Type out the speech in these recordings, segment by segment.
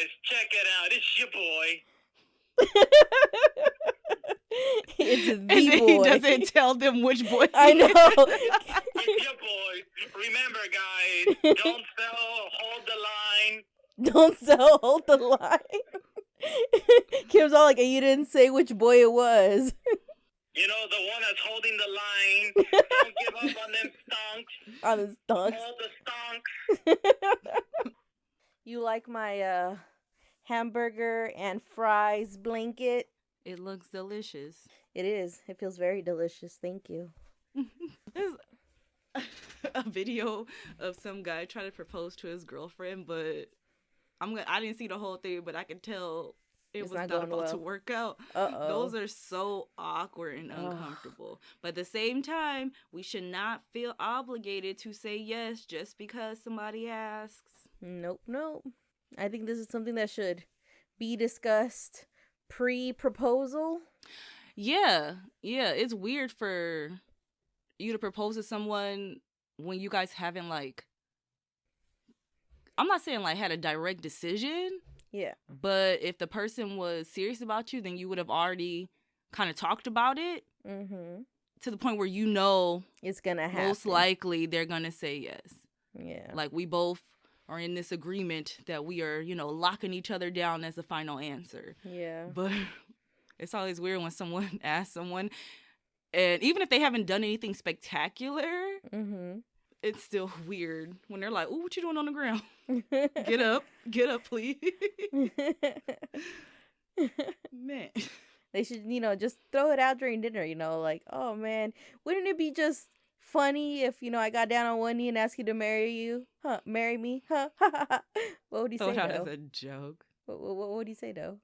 guys, check it out. It's your boy. It's the And then boy. he doesn't tell them which boy. I know. It's your boy. Remember, guys, don't sell, hold the line. Don't sell, hold the line. Kim's all like, you didn't say which boy it was. You know, the one that's holding the line. Don't give up on them stonks. On the stonks. Hold the stonks. You like my hamburger and fries blanket? It looks delicious. It is. It feels very delicious. Thank you. There's a video of some guy trying to propose to his girlfriend, but I didn't see the whole thing, but I could tell it was not about to work out. Those are so awkward and uncomfortable. But at the same time, we should not feel obligated to say yes just because somebody asks. Nope. I think this is something that should be discussed pre-proposal. Yeah. It's weird for you to propose to someone when you guys haven't, like, I'm not saying, like, had a direct decision. Yeah. But if the person was serious about you, then you would have already kind of talked about it. Mm-hmm. To the point where you know it's going to happen. Most likely they're going to say yes. Yeah. Like, we both are in this agreement that we are, locking each other down as the final answer. Yeah. But it's always weird when someone asks someone, and even if they haven't done anything spectacular, it's still weird when they're like, "Ooh, what you doing on the ground? Get up, please." Man, they should, just throw it out during dinner. Like, oh man, wouldn't it be just funny if I got down on one knee and asked you to marry me? What would he say? Throw it out though? as a joke. What would he say though?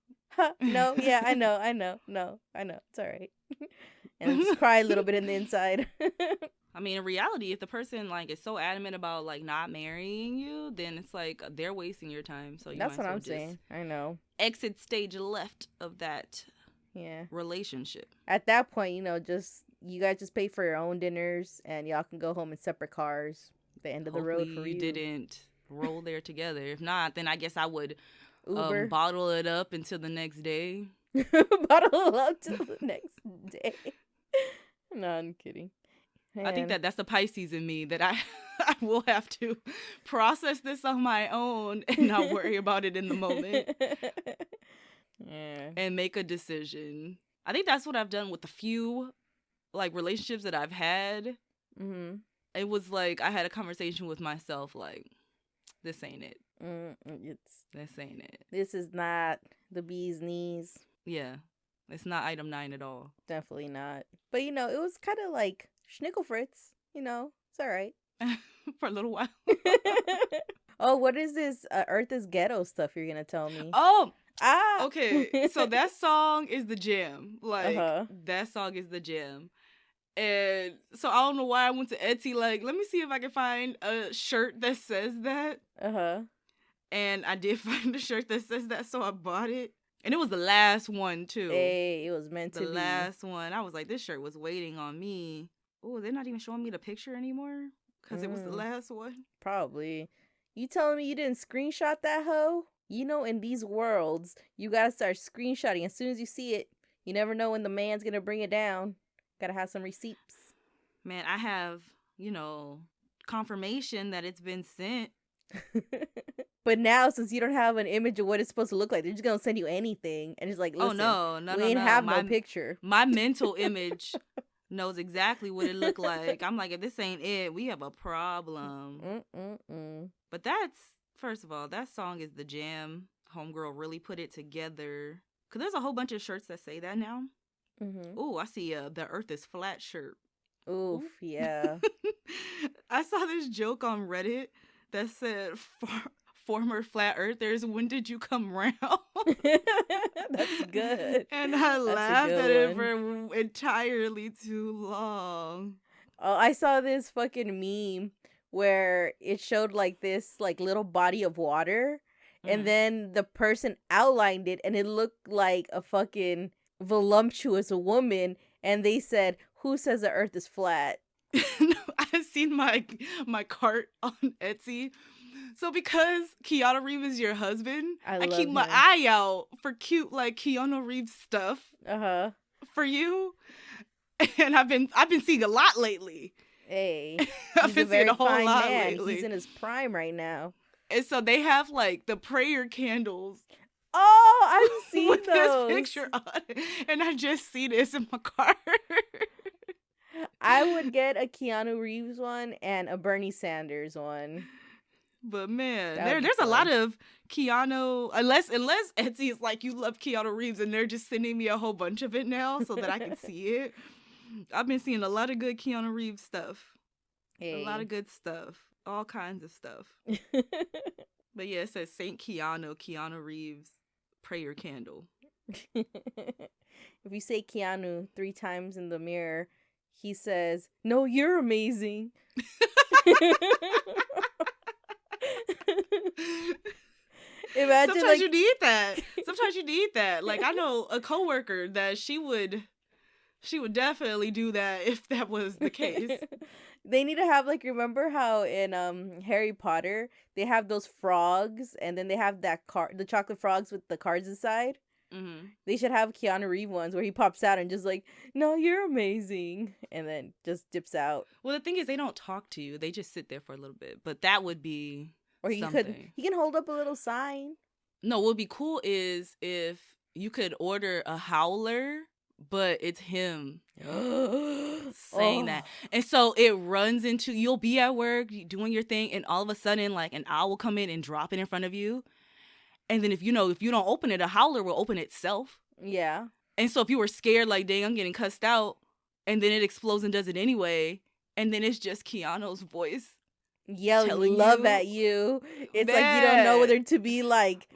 No, yeah, I know. No, I know. It's all right. And just cry a little bit in the inside. I mean, in reality, if the person is so adamant about not marrying you, then it's like they're wasting your time. So that's what I'm saying. I know. Exit stage left of that relationship. At that point, you guys just pay for your own dinners and y'all can go home in separate cars at the end of the road for you. You didn't roll there together. If not, then I guess I would Uber. Bottle it up until the next day. Bottle it up till the next day. No, I'm kidding. Man. I think that's the Pisces in me, that I will have to process this on my own and not worry about it in the moment. Yeah. And make a decision. I think that's what I've done with the few relationships that I've had. Mm-hmm. It was like I had a conversation with myself this ain't it. This ain't it. This is not the bee's knees. Yeah. It's not item 9 at all. Definitely not. But, it was kind of like Schnickel Fritz. It's all right. For a little while. Oh, what is this Earth is Ghetto stuff you're going to tell me? Oh, okay. So that song is the jam. That song is the jam. And so I don't know why I went to Etsy, let me see if I can find a shirt that says that. And I did find a shirt that says that, so I bought it. And it was the last one, too. Hey, it was meant to be. The last one. I was like, this shirt was waiting on me. Oh, they're not even showing me the picture anymore? Because it was the last one? Probably. You telling me you didn't screenshot that hoe? In these worlds, you gotta start screenshotting. As soon as you see it, you never know when the man's gonna bring it down. Gotta have some receipts. Man, I have, confirmation that it's been sent. But now, since you don't have an image of what it's supposed to look like, they're just gonna send you anything, and it's like, listen, we ain't have no picture. My mental image knows exactly what it looked like. I'm like, if this ain't it, we have a problem. But first of all, that song is the jam. Homegirl really put it together. Because there's a whole bunch of shirts that say that now. Oh, I see the Earth is Flat shirt. Oof, yeah. I saw this joke on Reddit that said, former flat earthers, when did you come round? That's good. And I laughed at it for entirely too long. Oh, I saw this fucking meme where it showed this little body of water, and then the person outlined it and it looked like a fucking voluptuous woman, and they said, who says the earth is flat? No, I've seen my cart on Etsy? So because Keanu Reeves is your husband, I keep my eye out for cute like Keanu Reeves stuff. For you. And I've been seeing a lot lately. Hey, I've been seeing a whole lot lately. He's in his prime right now. And so they have like the prayer candles. Oh, I've seen with those. This picture on it, and I just see this in my car. I would get a Keanu Reeves one and a Bernie Sanders one. But man, there's a lot of Keanu, unless Etsy is like, you love Keanu Reeves, and they're just sending me a whole bunch of it now so that I can see it. I've been seeing a lot of good Keanu Reeves stuff. Hey. A lot of good stuff. All kinds of stuff. But yeah, it says Saint Keanu Reeves prayer candle. If you say Keanu 3 times in the mirror, he says, "No, you're amazing." Imagine, sometimes you need that. Sometimes you need that. Like, I know a coworker that she would definitely do that if that was the case. They need to have, like, remember how in Harry Potter they have those frogs, and then they have the chocolate frogs with the cards inside. Mm-hmm. They should have Keanu Reeves ones where he pops out and just like, "No, you're amazing," and then just dips out. Well, the thing is, they don't talk to you; they just sit there for a little bit. But that would be, or he can hold up a little sign. No, what would be cool is if you could order a howler, but it's him saying that. And so it runs into, you'll be at work doing your thing, and all of a sudden, like, an owl will come in and drop it in front of you. And then if you don't open it, a howler will open itself. Yeah. And so if you were scared, like, dang, I'm getting cussed out, and then it explodes and does it anyway, and then it's just Keanu's voice yelling love at you. It's like you don't know whether to be like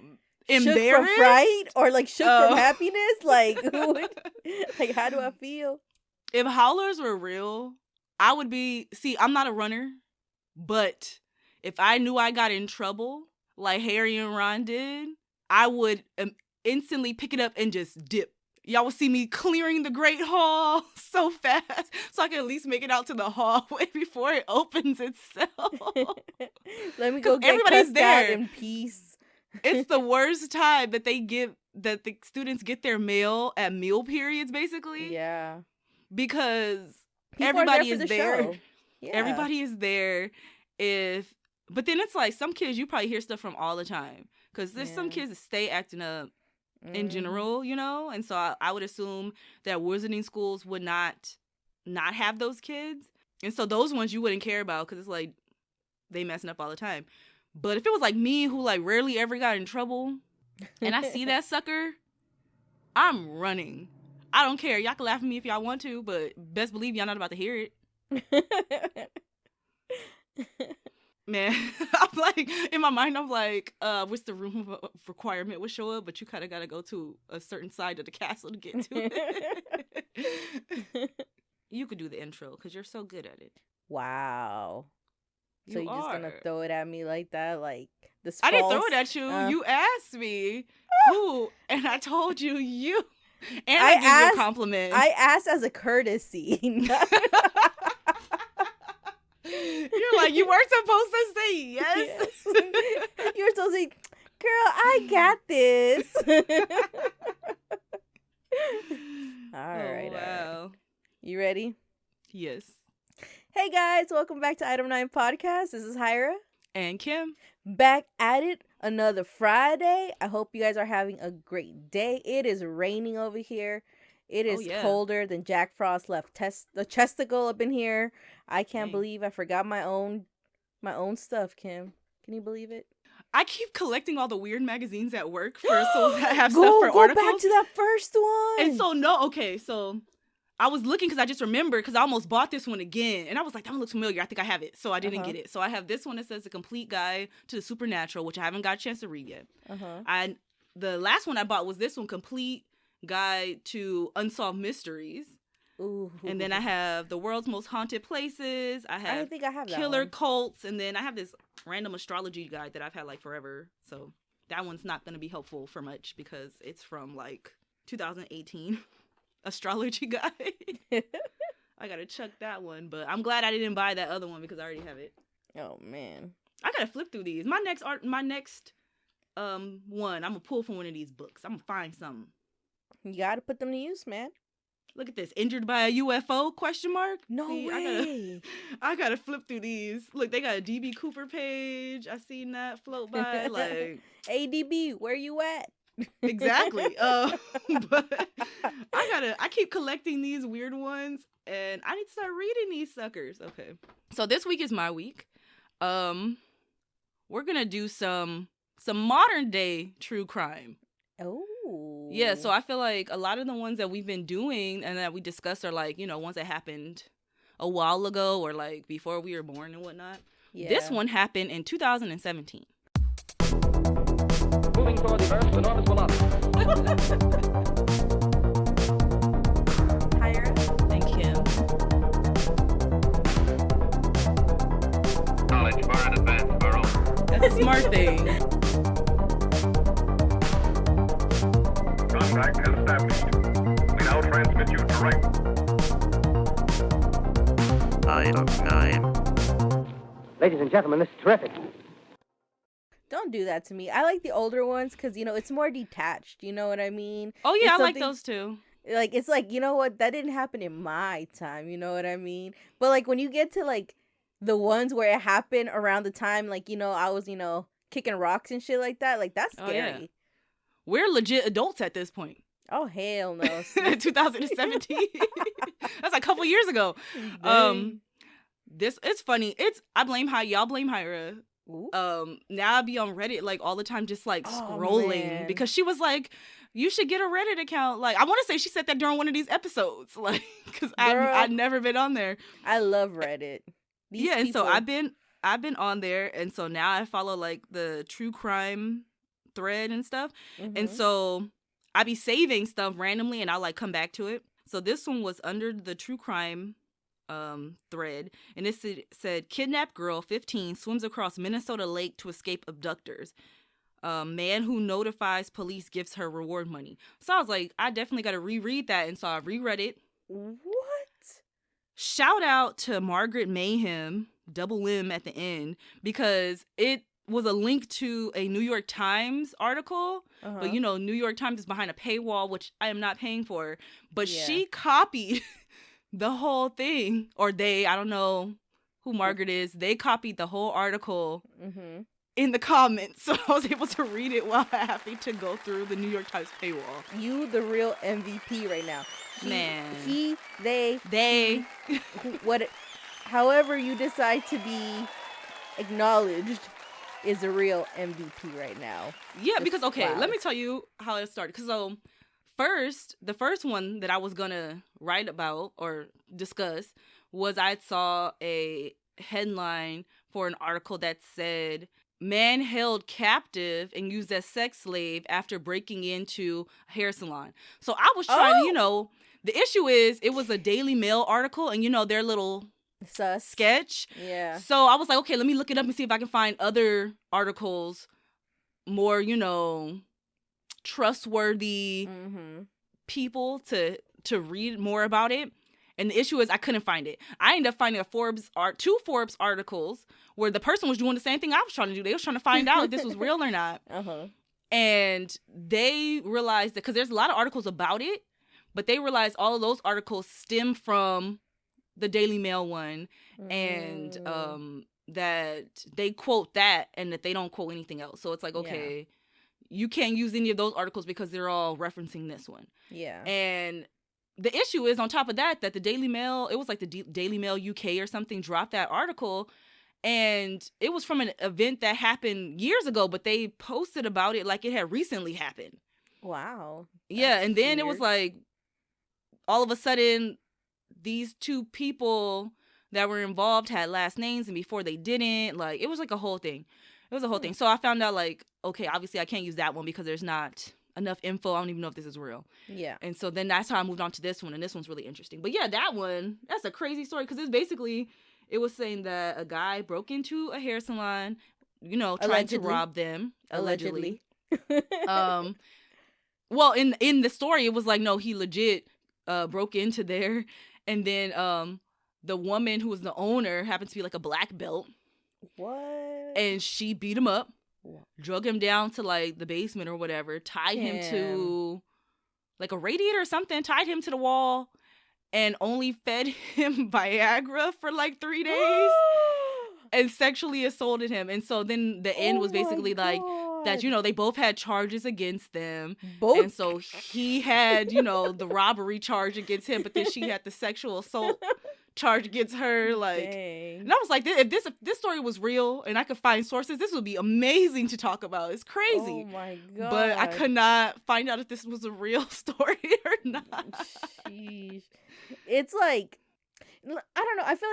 embarrassed shook from fright or like shook from happiness. Like, like, how do I feel? If howlers were real, I would be. See, I'm not a runner, but if I knew I got in trouble like Harry and Ron did, I would instantly pick it up and just dip. Y'all will see me clearing the Great Hall so fast so I can at least make it out to the hallway before it opens itself. Let me go get everybody's there in peace. It's the worst time that the students get their mail at meal periods, basically. Yeah. Because people everybody is the there. Yeah. Everybody is there. But then it's like some kids you probably hear stuff from all the time. Because there's some kids that stay acting up in general, you know? And so I would assume that wizarding schools would not have those kids. And so those ones you wouldn't care about because it's like they messing up all the time. But if it was like me who like rarely ever got in trouble and I see that sucker, I'm running. I don't care. Y'all can laugh at me if y'all want to, but best believe y'all not about to hear it. Man, I'm like, in my mind, I'm like, what's the room of requirement would show up, but you kind of got to go to a certain side of the castle to get to it. You could do the intro because you're so good at it. Wow. So you're just going to throw it at me like that? Like, this I didn't throw it at you. You asked me who, and I told you you. And I gave you a compliment. I asked as a courtesy. You're like, you weren't supposed to say yes. You were supposed to say, girl, I got this. All right. Wow. You ready? Yes. Hey guys, welcome back to Item 9 Podcast. This is Hyra. And Kim. Back at it another Friday. I hope you guys are having a great day. It is raining over here. It is colder than Jack Frost left the chesticle up in here. I can't believe I forgot my own stuff, Kim. Can you believe it? I keep collecting all the weird magazines at work so I have stuff for articles. Go back to that first one. And so I was looking because I just remembered because I almost bought this one again. And I was like, that one looks familiar. I think I have it. So I didn't get it. So I have this one that says The Complete Guide to the Supernatural, which I haven't got a chance to read yet. The last one I bought was this one, Complete Guide to Unsolved Mysteries. Ooh. And then I have The World's Most Haunted Places. I think I have that Killer one. Cults. And then I have this random astrology guide that I've had like forever. So that one's not going to be helpful for much because it's from like 2018. Astrology guide. I gotta chuck that one. But I'm glad I didn't buy that other one because I already have it. Oh man, I gotta flip through these. My next one, I'm gonna pull from one of these books. I'm gonna find something. you gotta put them to use, man. Look at this. Injured by a UFO? ? No See, way. I gotta flip through these. Look, they got a DB Cooper page. I seen that float by. Like, ADB, where you at? exactly. But I keep collecting these weird ones, and I need to start reading these suckers. Okay. So this week is my week. We're gonna do some modern day true crime. Oh. Yeah, so I feel like a lot of the ones that we've been doing and that we discussed are like, ones that happened a while ago or like before we were born and whatnot. Yeah. This one happened in 2017. Moving toward the Earth's enormous velocity. Higher. Thank him. Knowledge far in advance of our own. That's a smart thing. Contact has established. We now transmit you direct. Item 9. Ladies and gentlemen, this is terrific. Don't do that to me. I like the older ones because, it's more detached. You know what I mean? Oh, yeah, I like those too. Like, it's like, you know what? That didn't happen in my time. You know what I mean? But, like, when you get to, like, the ones where it happened around the time, like, I was, kicking rocks and shit like that, like, that's scary. Oh, yeah. We're legit adults at this point. Oh, hell no. 2017. That's a couple years ago. It's funny. I blame y'all blame Hyra. Ooh. Now I be on Reddit like all the time, just like scrolling because she was like, you should get a Reddit account. Like, I want to say she said that during one of these episodes, like, because I've never been on there. I love Reddit. And so I've been on there, and so now I follow like the true crime thread and stuff, and so I be saving stuff randomly, and I'll like come back to it. So this one was under the true crime thread, and it said kidnapped girl 15 swims across Minnesota lake to escape abductors. Man who notifies police gives her reward money. So I was like, I definitely got to reread that, and so I reread it. What? Shout out to Margaret Mayhem, double M at the end, because it was a link to a New York Times article, but New York Times is behind a paywall, which I am not paying for, but she copied the whole thing, or I don't know who Margaret is, they copied the whole article in the comments, so I was able to read it while having to go through the New York Times paywall. You the real MVP right now. They however you decide to be acknowledged is a real MVP right now. Yeah, because let me tell you how it started. Because the first one that I was gonna write about or discuss was I saw a headline for an article that said man held captive and used as sex slave after breaking into a hair salon. So I was trying to, the issue is it was a Daily Mail article and their little sketch. Yeah. So I was like, okay, let me look it up and see if I can find other articles more, trustworthy people to read more about it. And the issue is I couldn't find it. I ended up finding two Forbes articles where the person was doing the same thing I was trying to do. They was trying to find out if this was real or not. And they realized that, because there's a lot of articles about it, but they realized all of those articles stem from the Daily Mail one, and that they quote that and that they don't quote anything else. So it's like, okay, you can't use any of those articles because they're all referencing this one. Yeah. And the issue is, on top of that the Daily Mail, it was like the Daily Mail UK or something, dropped that article, and it was from an event that happened years ago, but they posted about it like it had recently happened. Wow. Yeah, and then it was like, all of a sudden, these two people that were involved had last names, and before they didn't. Like, it was like a whole thing. It was a whole thing. So I found out, like, okay, obviously I can't use that one because there's not enough info. I don't even know if this is real. Yeah. And so then that's how I moved on to this one, and this one's really interesting. But yeah, that one, that's a crazy story, because it's basically, it was saying that a guy broke into a hair salon, trying to rob them. Allegedly. Well, in the story, it was like, no, he legit broke into there, And then the woman who was the owner happened to be like a black belt. What? And she beat him up, drug him down to like the basement or whatever, tied him to like a radiator or something, tied him to the wall, and only fed him Viagra for like 3 days and sexually assaulted him. And so then the end was basically like that, you know, they both had charges against them. And so he had, you know, the robbery charge against him, but then she had the sexual assault charge against her. Like, dang. And I was like, if this story was real and I could find sources, this would be amazing to talk about. It's crazy. Oh my God. But I could not find out if this was a real story or not. Sheesh. It's like, I don't know. I feel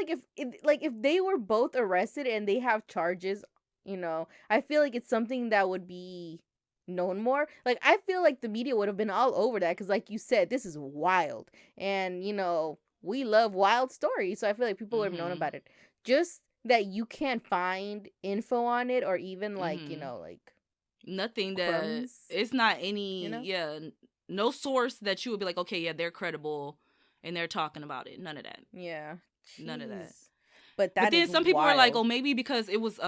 like if they were both arrested and they have charges, you know, I feel like it's something that would be known more. Like, I feel like the media would have been all over that because, like you said, this is wild. And, you know, we love wild stories. So I feel like people would have known about it. Just that you can't find info on it or even, like, you know, like... Nothing crumbs, that... It's not any... you know? Yeah, no source that you would be like, okay, yeah, they're credible and they're talking about it. None of that. Yeah. Jeez. None of that. But then some people were like, oh, maybe because it was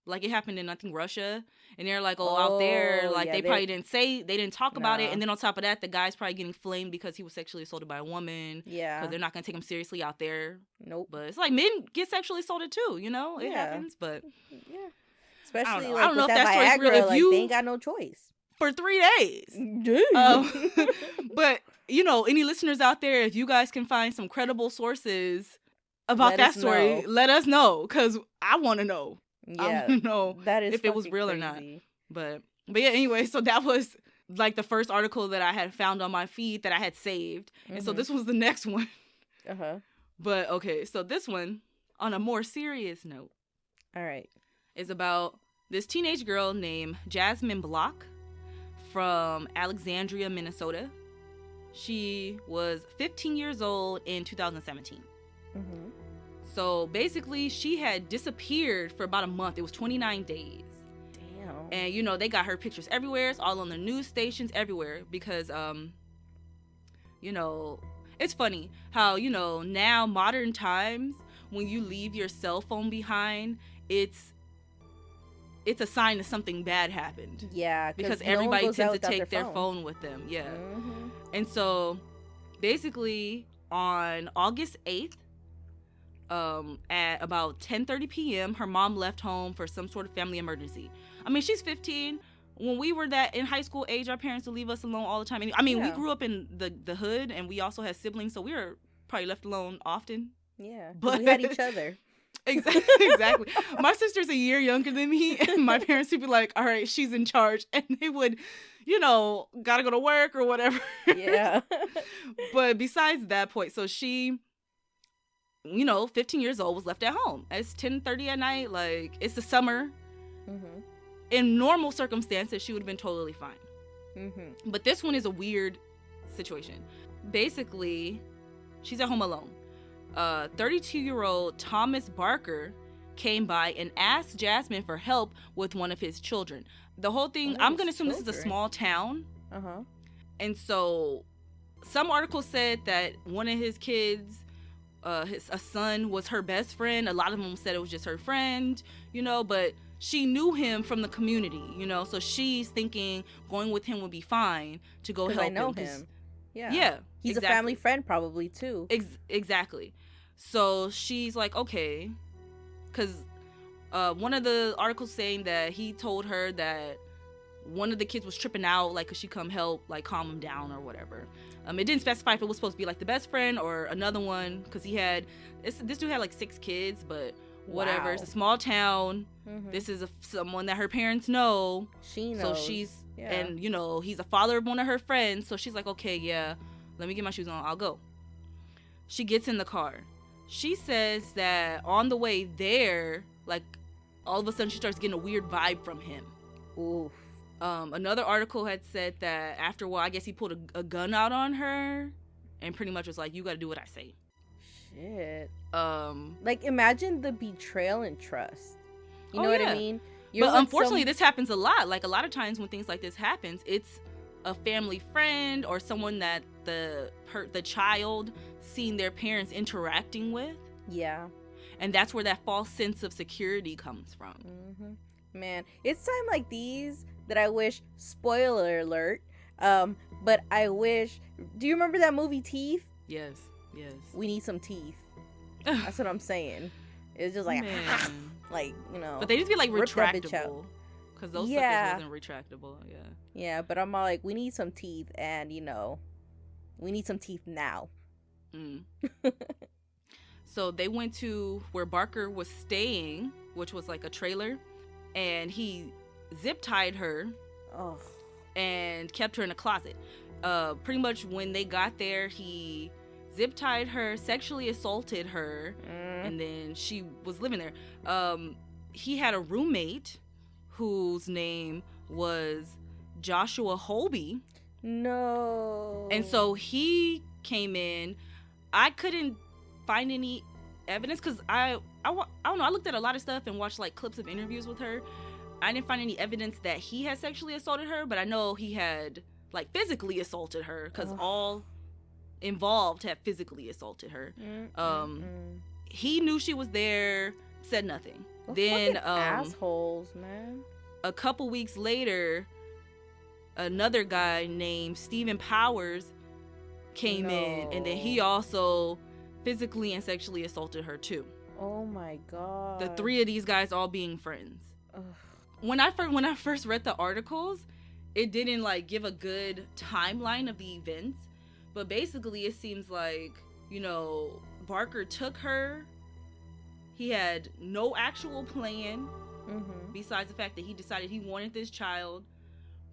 like it happened in, I think, Russia, and they're like, out there, like, they probably didn't talk about it. And then on top of that, the guy's probably getting flamed because he was sexually assaulted by a woman. Yeah. Because they're not going to take him seriously out there. Nope. But it's like, men get sexually assaulted too, you know? It happens, but... Yeah. Especially, I don't know if that Viagra, story's real. If they ain't got no choice. For 3 days. But, you know, any listeners out there, if you guys can find some credible sources about that story, let us know, because I want to know. Yeah, I want to know that is if it was real crazy. or not. But yeah, anyway, so that was like the first article that I had found on my feed that I had saved. And so this was the next one. But okay, so this one, on a more serious note. All right. Is about this teenage girl named Jazmine Block from Alexandria, Minnesota. She was 15 years old in 2017. So basically, she had disappeared for about a month. It was 29 days. Damn. And, you know, they got her pictures everywhere. It's all on the news stations everywhere because, you know, it's funny how, you know, now modern times, when you leave your cell phone behind, it's a sign that something bad happened. Yeah. Because everybody tends to take their phone with them. Yeah. And so basically on August 8th, at about 10:30 p.m., her mom left home for some sort of family emergency. I mean, she's 15. When we were that in high school age, our parents would leave us alone all the time. I mean, we grew up in the hood, and we also had siblings, so we were probably left alone often. Yeah, but we had each other. Exactly. My sister's a year younger than me, and my parents would be like, all right, she's in charge. And they would, you know, gotta go to work or whatever. Yeah. But besides that point, so she, you know, 15 years old, was left at home. It's 10:30 at night. Like, it's the summer. In normal circumstances, she would have been totally fine. But this one is a weird situation. Basically, she's at home alone. 32-year-old Thomas Barker came by and asked Jazmine for help with one of his children. The whole thing, I'm going to assume this is a small town. And so some articles said that one of his kids, a son, was her best friend. A lot of them said it was just her friend, you know, but she knew him from the community, you know, so she's thinking going with him would be fine to go help him. I know him. Yeah. He's a family friend probably too. Exactly. So she's like, okay, because one of the articles saying that he told her that one of the kids was tripping out, like, could she come help, like, calm him down or whatever. It didn't specify if it was supposed to be like the best friend or another one, because this dude had like 6 kids, but whatever. Wow. It's a small town. This is someone that her parents know. She knows. So she's, and you know, he's a father of one of her friends. So she's like, okay, yeah, let me get my shoes on. I'll go. She gets in the car. She says that on the way there, like, all of a sudden she starts getting a weird vibe from him. Oof. Another article had said that after a while, I guess he pulled a gun out on her and pretty much was like, you got to do what I say. Shit. Like, imagine the betrayal and trust. You know what I mean? But unfortunately, this happens a lot. Like, a lot of times when things like this happens, it's a family friend or someone that the child seen their parents interacting with. Yeah. And that's where that false sense of security comes from. Mm-hmm. Man, it's time like these that I wish, spoiler alert, but I wish, do you remember that movie Teeth? Yes. We need some teeth. That's what I'm saying. It's just like, like, you know. But they just be like retractable. Because those suckers wasn't retractable. Yeah. Yeah, but I'm all like, we need some teeth, and, you know, we need some teeth now. So they went to where Barker was staying, which was like a trailer, and he zip tied her and kept her in a closet. Pretty much when they got there, he zip tied her, sexually assaulted her, and then she was living there. He had a roommate whose name was Joshua Holby. No. And so he came in. I couldn't find any evidence because I don't know. I looked at a lot of stuff and watched like clips of interviews with her. I didn't find any evidence that he had sexually assaulted her, but I know he had like physically assaulted her because all involved had physically assaulted her. He knew she was there, said nothing. Then assholes, man. A couple weeks later, another guy named Stephen Powers came in, and then he also physically and sexually assaulted her too. Oh my god. The three of these guys all being friends. Ugh. When I first read the articles, it didn't like give a good timeline of the events, but basically it seems like, you know, Barker took her. He had no actual plan besides the fact that he decided he wanted this child,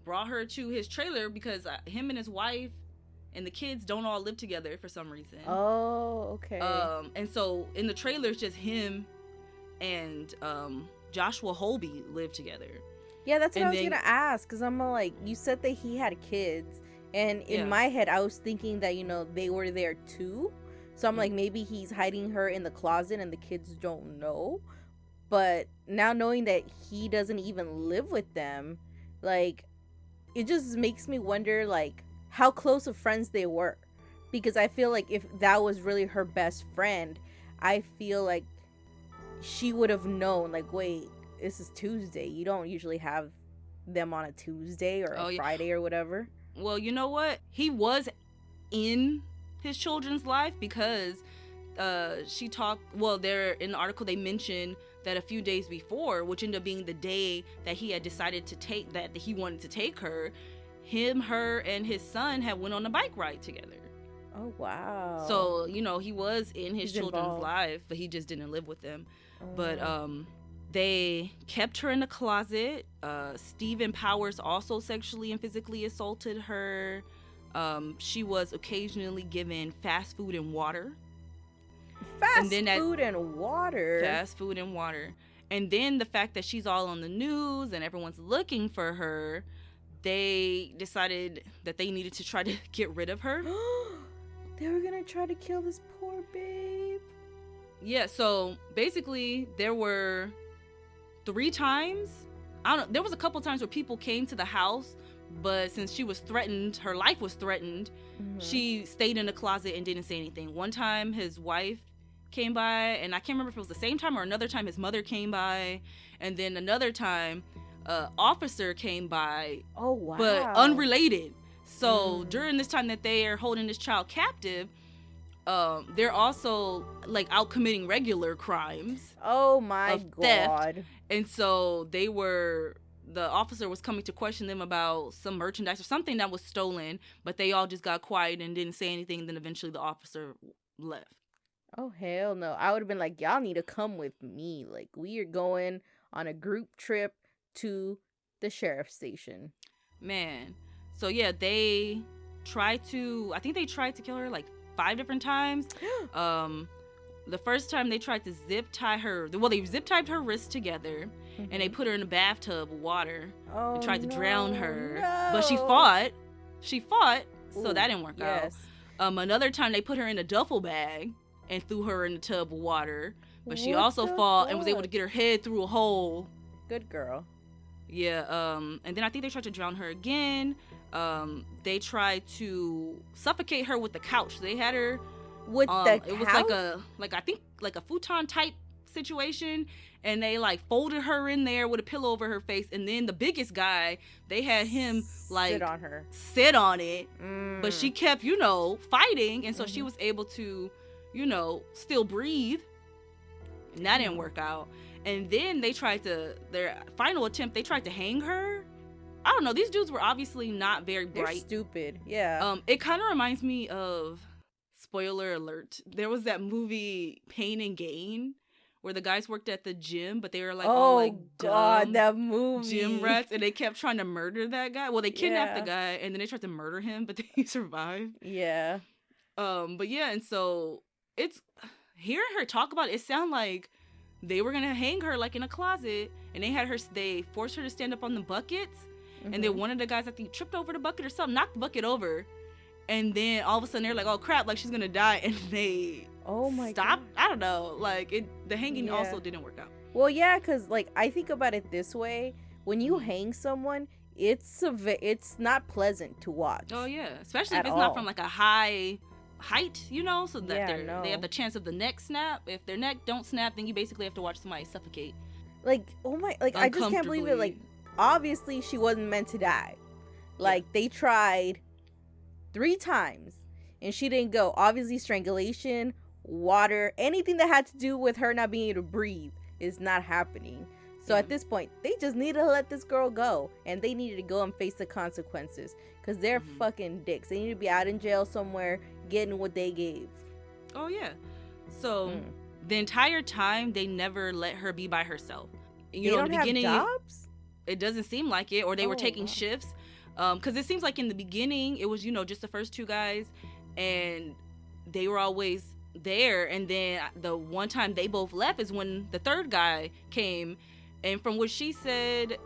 brought her to his trailer because him and his wife and the kids don't all live together for some reason. Oh, okay. And so in the trailer, it's just him and Joshua Holby live together. Yeah, that's what I was gonna ask, because I'm like, you said that he had kids, and in my head, I was thinking that, you know, they were there too. So I'm like, maybe he's hiding her in the closet and the kids don't know. But now knowing that he doesn't even live with them, like, it just makes me wonder, like, how close of friends they were. Because I feel like if that was really her best friend, I feel like she would have known, like, wait, this is Tuesday. You don't usually have them on a Tuesday or a Friday or whatever. Well, you know what? He was in his children's life because she talked, well, there in the article they mentioned that a few days before, which ended up being the day that he had decided to take, that he wanted to take her, him, her, and his son had went on a bike ride together. Oh, wow. So, you know, he was in his children's life, but he just didn't live with them. But they kept her in the closet. Stephen Powers also sexually and physically assaulted her. She was occasionally given fast food and water. Fast food and water. And then the fact that she's all on the news and everyone's looking for her, they decided that they needed to try to get rid of her. They were gonna try to kill this poor babe. Yeah, so basically there were 3 times. There was a couple times where people came to the house, but since she was threatened, her life was threatened, she stayed in the closet and didn't say anything. One time his wife came by, and I can't remember if it was the same time or another time his mother came by, and then another time officer came by. Oh, wow. But unrelated. So during this time that they are holding this child captive, they're also like out committing regular crimes. Oh my god. Theft. And so the officer was coming to question them about some merchandise or something that was stolen, but they all just got quiet and didn't say anything. Then eventually the officer left. Oh, hell no. I would have been like, y'all need to come with me. Like, we are going on a group trip to the sheriff's station. Man. So yeah, they tried to kill her like 5 different times. The first time they tried to zip tie her, they zip tied her wrists together, and they put her in a bathtub of water and tried to drown her. No. But she fought, so that didn't work out. Another time they put her in a duffel bag and threw her in a tub of water, but she also fought and was able to get her head through a hole. Good girl. Yeah, and then I think they tried to drown her again. they tried to suffocate her with the couch. They had her with the couch? It was I think a futon type situation, and they like folded her in there with a pillow over her face, and then the biggest guy, they had him like sit on it, but she kept fighting, and so she was able to still breathe, and that didn't work out. And then they tried to, their final attempt, they tried to hang her. I don't know, these dudes were obviously not very bright. They're stupid. Yeah. It kind of reminds me of, spoiler alert, there was that movie Pain and Gain, where the guys worked at the gym, but they were like all like dumb that movie gym rats, and they kept trying to murder that guy. Well, they kidnapped the guy, and then they tried to murder him, but he survived. Yeah. But yeah, and so it's hearing her talk about it sounded like they were gonna hang her like in a closet, and they forced her to stand up on the buckets, and then one of the guys, I think, tripped over the bucket or something, knocked the bucket over, and then all of a sudden they're like, oh crap, like she's gonna die, and they stopped. I don't know, like the hanging also didn't work out. Well, yeah, because like I think about it this way: when you hang someone, it's not pleasant to watch. Oh yeah, especially if it's not from like a high height, so that they have the chance of the neck snap. If their neck don't snap, then you basically have to watch somebody suffocate. Like, oh my, like I just can't believe it. Like, obviously she wasn't meant to die. Like they tried 3 times and she didn't go. Obviously strangulation, water, anything that had to do with her not being able to breathe is not happening. So at this point, they just needed to let this girl go, and they needed to go and face the consequences, because they're fucking dicks. They need to be out in jail somewhere getting what they gave. Oh yeah. So the entire time they never let her be by herself. They don't in the beginning have jobs? It doesn't seem like it, or they were taking shifts. Because it seems like in the beginning it was just the first 2 guys, and they were always there, and then the one time they both left is when the 3rd guy came, and from what she said,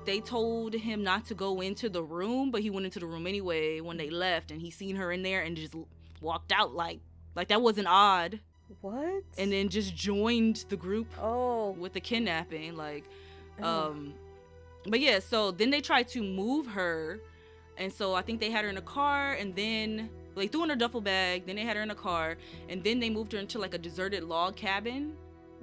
they told him not to go into the room, but he went into the room anyway when they left, and he seen her in there and just walked out like that wasn't odd. What? And then just joined the group with the kidnapping, but yeah, so then they tried to move her, and so I think they had her in a car, and then they threw in her duffel bag, then they had her in a car, and then they moved her into like a deserted log cabin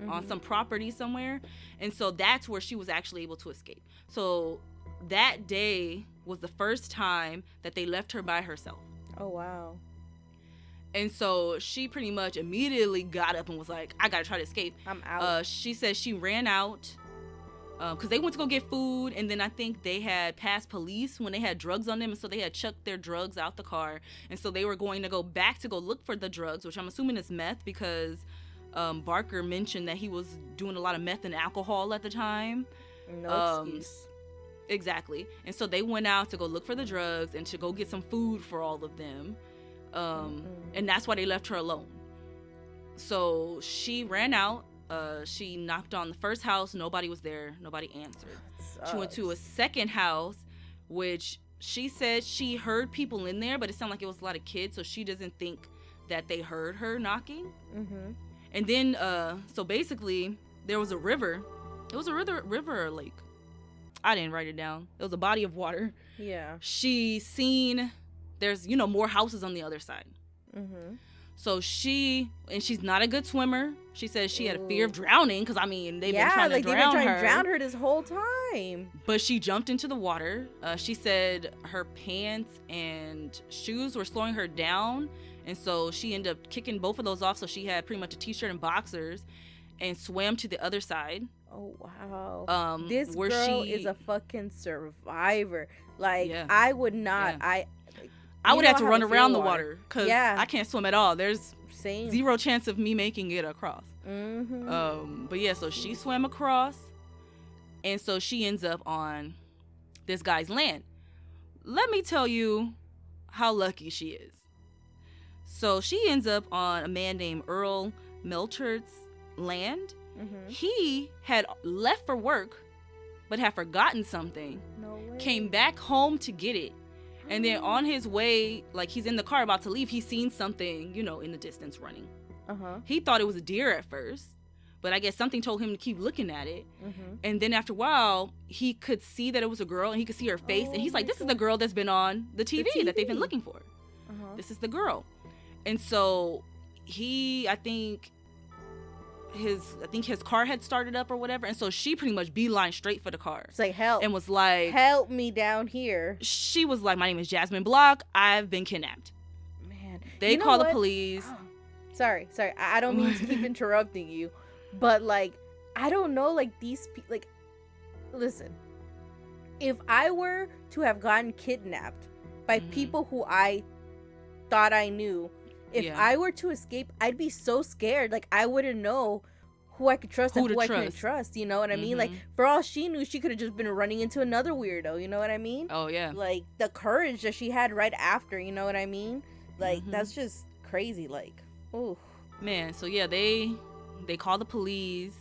on some property somewhere, and so that's where she was actually able to escape. So that day was the first time that they left her by herself. Oh wow. And so she pretty much immediately got up and was like, I gotta try to escape. I'm out. She said she ran out because they went to go get food, and then I think they had passed police when they had drugs on them, and so they had chucked their drugs out the car, and so they were going to go back to go look for the drugs, which I'm assuming is meth, because Barker mentioned that he was doing a lot of meth and alcohol at the time. No excuse. Exactly. And so they went out to go look for the drugs and to go get some food for all of them, and that's why they left her alone. So she ran out. She knocked on the first house. Nobody was there. Nobody answered. She went to a second house, which she said she heard people in there, but it sounded like it was a lot of kids, so she doesn't think that they heard her knocking. And then, so basically, there was a river. It was a river or lake. I didn't write it down. It was a body of water. Yeah. She seen there's, more houses on the other side. So she's not a good swimmer. She says she had a fear of drowning, because they've been trying to drown her this whole time. But she jumped into the water. She said her pants and shoes were slowing her down, and so she ended up kicking both of those off. So she had pretty much a t-shirt and boxers, and swam to the other side. Oh wow. This girl is a fucking survivor. Like, yeah. I would not. Yeah. I would have to run around the water, because I can't swim at all. There's zero chance of me making it across. But yeah, so she swam across, and so she ends up on this guy's land. Let me tell you how lucky she is. So she ends up on a man named Earl Melchert's land. He had left for work, but had forgotten something. No way. Came back home to get it. And then on his way, like he's in the car about to leave, he's seen something, in the distance running. He thought it was a deer at first, but I guess something told him to keep looking at it. And then after a while, he could see that it was a girl, and he could see her face, and he's like, this is the girl that's been on the TV that they've been looking for. This is the girl. And so I think his car had started up or whatever, and so she pretty much beeline straight for the car. It's like, help. And was like, help me down here. She was like, my name is Jazmine Block. I've been kidnapped. Man. They call the police. Oh. Sorry. I don't mean to keep interrupting you, but like, I don't know, like these people, like, listen, if I were to have gotten kidnapped by people who I thought I knew, if I were to escape, I'd be so scared. Like, I wouldn't know who I could trust and who I couldn't trust. You know what I mean? Like, for all she knew, she could have just been running into another weirdo. You know what I mean? Oh, yeah. Like, the courage that she had right after. You know what I mean? Like, that's just crazy. Like, ooh. Man, so yeah, they call the police.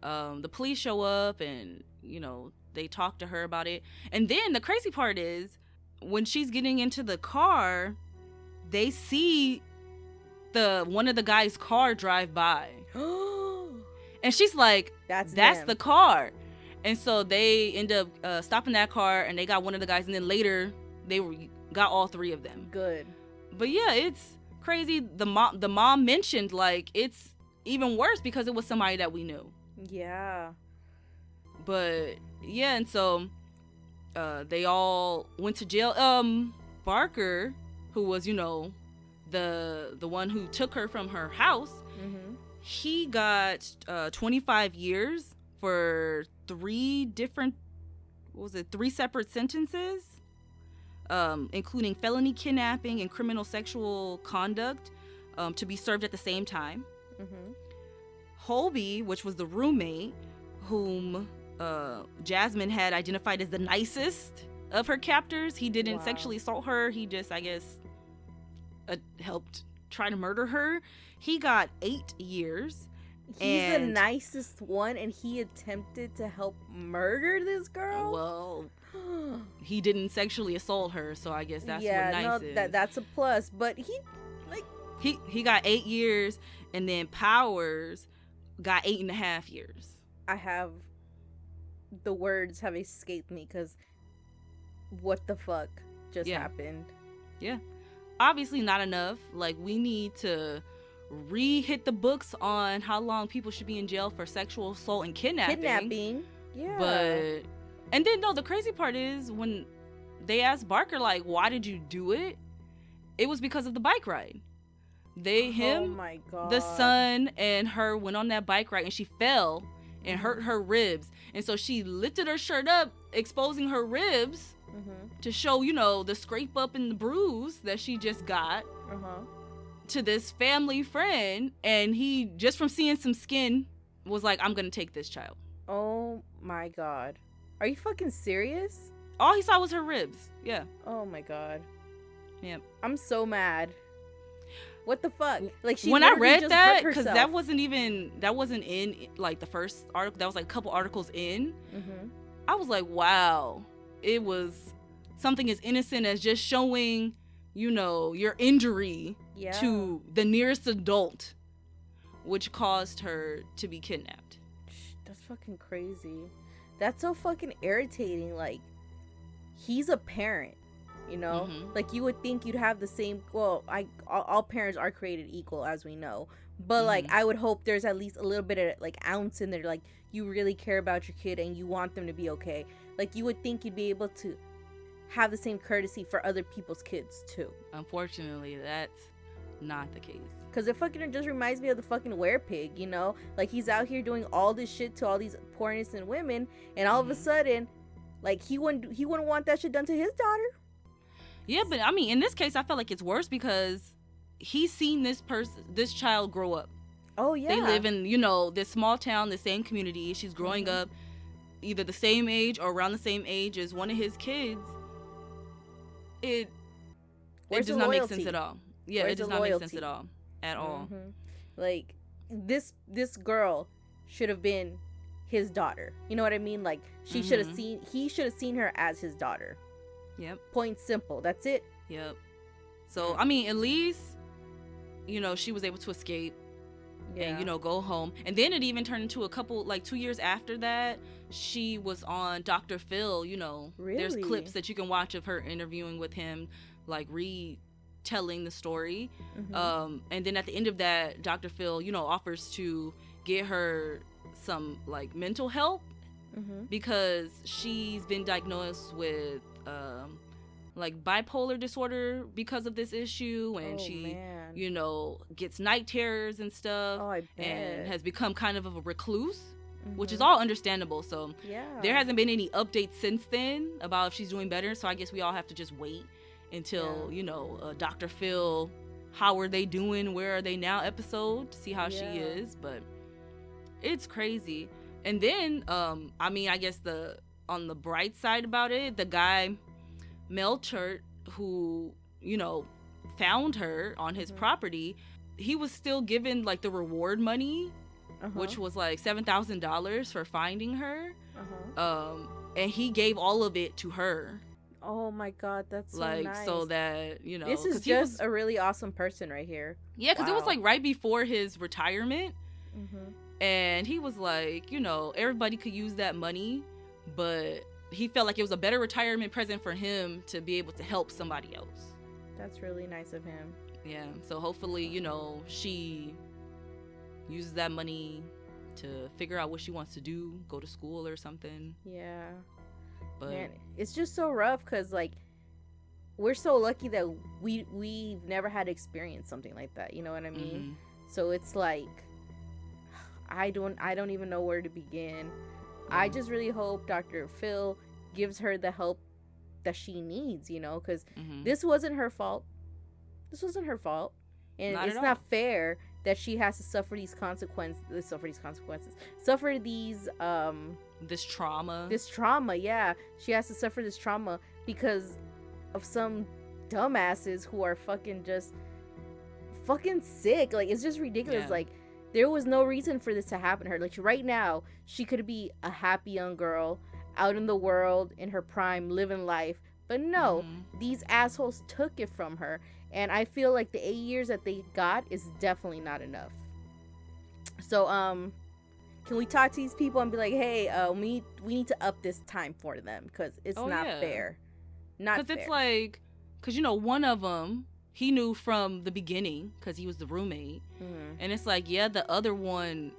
The police show up and, you know, they talk to her about it. And then the crazy part is, when she's getting into the car, they see one of the guy's car drive by. And she's like, that's the car. And so they end up stopping that car, and they got one of the guys, and then later they got all three of them. Good. But yeah, it's crazy. The mom mentioned, like, it's even worse because it was somebody that we knew. Yeah. But yeah, and so they all went to jail. Barker, who was, you know, the one who took her from her house, he got 25 years for three separate sentences, including felony kidnapping and criminal sexual conduct, to be served at the same time. Holby, which was the roommate whom Jazmine had identified as the nicest of her captors, he didn't sexually assault her. He just, I guess, helped try to murder her. He got 8 years. He's the nicest one, and he attempted to help murder this girl? Well, he didn't sexually assault her, so I guess that's what nice is. That's a plus. But he got 8 years, and then Powers got 8.5 years. The words have escaped me, because what the fuck just happened? Yeah. Obviously not enough. Like, we need to re-hit the books on how long people should be in jail for sexual assault and kidnapping. Yeah. And then, no, the crazy part is, when they asked Barker, like, why did you do it? It was because of the bike ride. Oh my God. The son and her went on that bike ride, and she fell and hurt her ribs. And so she lifted her shirt up, exposing her ribs to show, you know, the scrape up and the bruise that she just got to this family friend. And he, just from seeing some skin, was like, I'm gonna take this child. Oh my God. Are you fucking serious? All he saw was her ribs. Yeah. Oh my God. Yeah. I'm so mad. What the fuck? Like, she when I read that, because that wasn't in like the first article. That was like a couple articles in. I was like, wow, it was something as innocent as just showing, you know, your injury to the nearest adult, which caused her to be kidnapped. That's fucking crazy. That's so fucking irritating. Like, he's a parent. You know, like, you would think you'd have the same. Well, all parents are created equal, as we know. But like, I would hope there's at least a little bit of like ounce in there. Like, you really care about your kid and you want them to be okay. Like, you would think you'd be able to have the same courtesy for other people's kids too. Unfortunately, that's not the case. Because it fucking just reminds me of the fucking werepig. You know, like, he's out here doing all this shit to all these poor innocent women, and all of a sudden, like, he wouldn't want that shit done to his daughter. Yeah, but I mean, in this case, I felt like it's worse because he's seen this child grow up. Oh, yeah. They live in, you know, this small town, the same community. She's growing up either the same age or around the same age as one of his kids. It does not make sense at all. Yeah, it does not make sense at all. At all. Like, this girl should have been his daughter. You know what I mean? Like, he should have seen her as his daughter. Yep. Point simple. That's it. Yep. So, I mean, at least, you know, she was able to escape. and, you know, go home. And then it even turned into a couple, like 2 years after that, she was on Dr. Phil, you know. Really? There's clips that you can watch of her interviewing with him, like retelling the story. And then at the end of that, Dr. Phil, you know, offers to get her some like mental help because she's been diagnosed with like bipolar disorder because of this issue, and you know, gets night terrors and stuff. Oh, I bet. And has become kind of a recluse, which is all understandable. So there hasn't been any updates since then about if she's doing better, so I guess we all have to just wait until you know, Dr. Phil, how are they doing, where are they now episode to see how she is. But it's crazy. And then I mean, I guess on the bright side about it, the guy Melchert, who, you know, found her on his property, he was still given like the reward money, which was like $7,000 for finding her. And he gave all of it to her. Oh my God, that's so like nice. So that, you know, this is just a really awesome person right here. Yeah, because it was like right before his retirement. And he was like, you know, everybody could use that money, but he felt like it was a better retirement present for him to be able to help somebody else. That's really nice of him. Yeah, so hopefully, you know, she uses that money to figure out what she wants to do, go to school or something. Yeah. But man, it's just so rough because, like, we're so lucky that we've never had to experience something like that. You know what I mean? So it's like, I don't even know where to begin. I just really hope Dr. Phil gives her the help that she needs, you know, because this wasn't her fault. This wasn't her fault. And it's not fair that she has to suffer these consequences. Suffer these, this trauma. Yeah. She has to suffer this trauma because of some dumbasses who are fucking sick. Like, it's just ridiculous. Yeah. Like, there was no reason for this to happen to her. Like, right now, she could be a happy young girl out in the world in her prime, living life. But no, these assholes took it from her. And I feel like the 8 years that they got is definitely not enough. So, can we talk to these people and be like, hey, we need to up this time for them because it's not fair. Not fair. Because it's like, because, you know, one of them, he knew from the beginning because he was the roommate. And it's like, yeah, the other one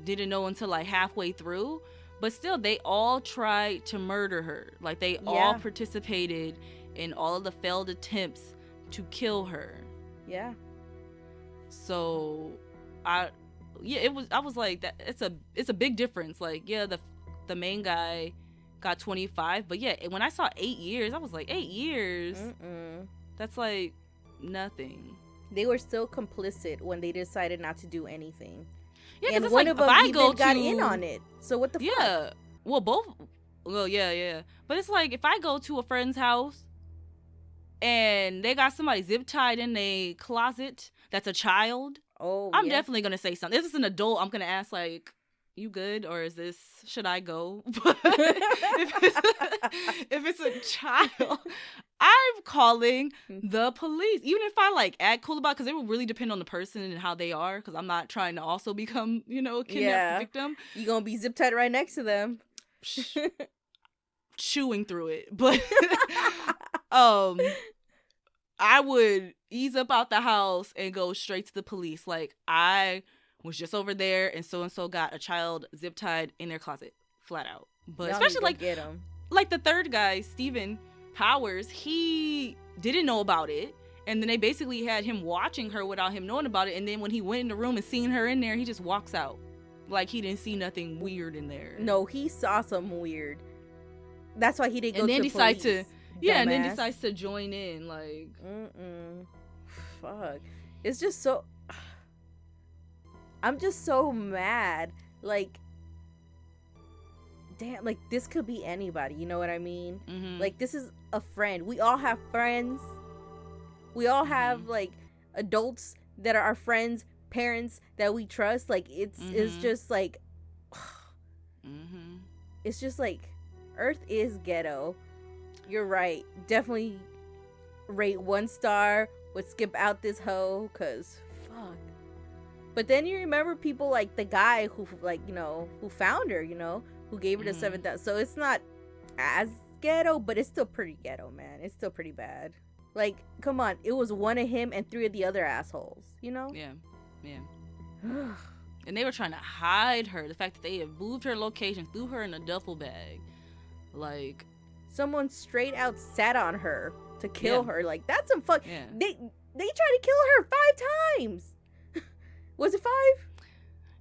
didn't know until like halfway through. But still, they all tried to murder her. Like, they all participated in all of the failed attempts to kill her. Yeah. So, I was like, that it's a big difference. Like, yeah, the main guy got 25. But yeah, when I saw 8 years, I was like, 8 years? That's like nothing. They were still complicit when they decided not to do anything. Yeah, and it's one like, of them even got in on it. So what the fuck? Yeah. Well, both. Well, yeah. But it's like, if I go to a friend's house and they got somebody zip tied in a closet that's a child, I'm definitely gonna say something. If it's an adult, I'm gonna ask like, you good, or should I go? But if it's a child, I'm calling the police. Even if I like act cool about it, because it will really depend on the person and how they are, because I'm not trying to also become, you know, a kidnapped victim. You're gonna be zip tied right next to them. Chewing through it. But I would ease up out the house and go straight to the police. Like, I was just over there and so got a child zip tied in their closet, flat out. But y'all especially like the third guy, Stephen Powers, he didn't know about it, and then they basically had him watching her without him knowing about it. And then when he went in the room and seen her in there, he just walks out like he didn't see nothing weird in there. No, he saw something weird. That's why he didn't go and then to decide police. And then decides to join in. Like, fuck, it's just so. I'm just so mad. Like, damn, like, this could be anybody. You know what I mean? Like, this is a friend. We all have friends. We all have, like, adults that are our friends, parents that we trust. Like, it's just, like, it's just, like, Earth is ghetto. You're right. Definitely rate 1 star. Would skip out this hoe, because, fuck. But then you remember people like the guy who, like, you know, who found her, you know, who gave her the 7,000. So it's not as ghetto, but it's still pretty ghetto, man. It's still pretty bad. Like, come on, it was one of him and 3 of the other assholes, you know? Yeah. And they were trying to hide her. The fact that they had moved her location, threw her in a duffel bag. Like, someone straight out sat on her to kill her. Like, that's some fuck. Yeah. They tried to kill her 5 times. Was it 5?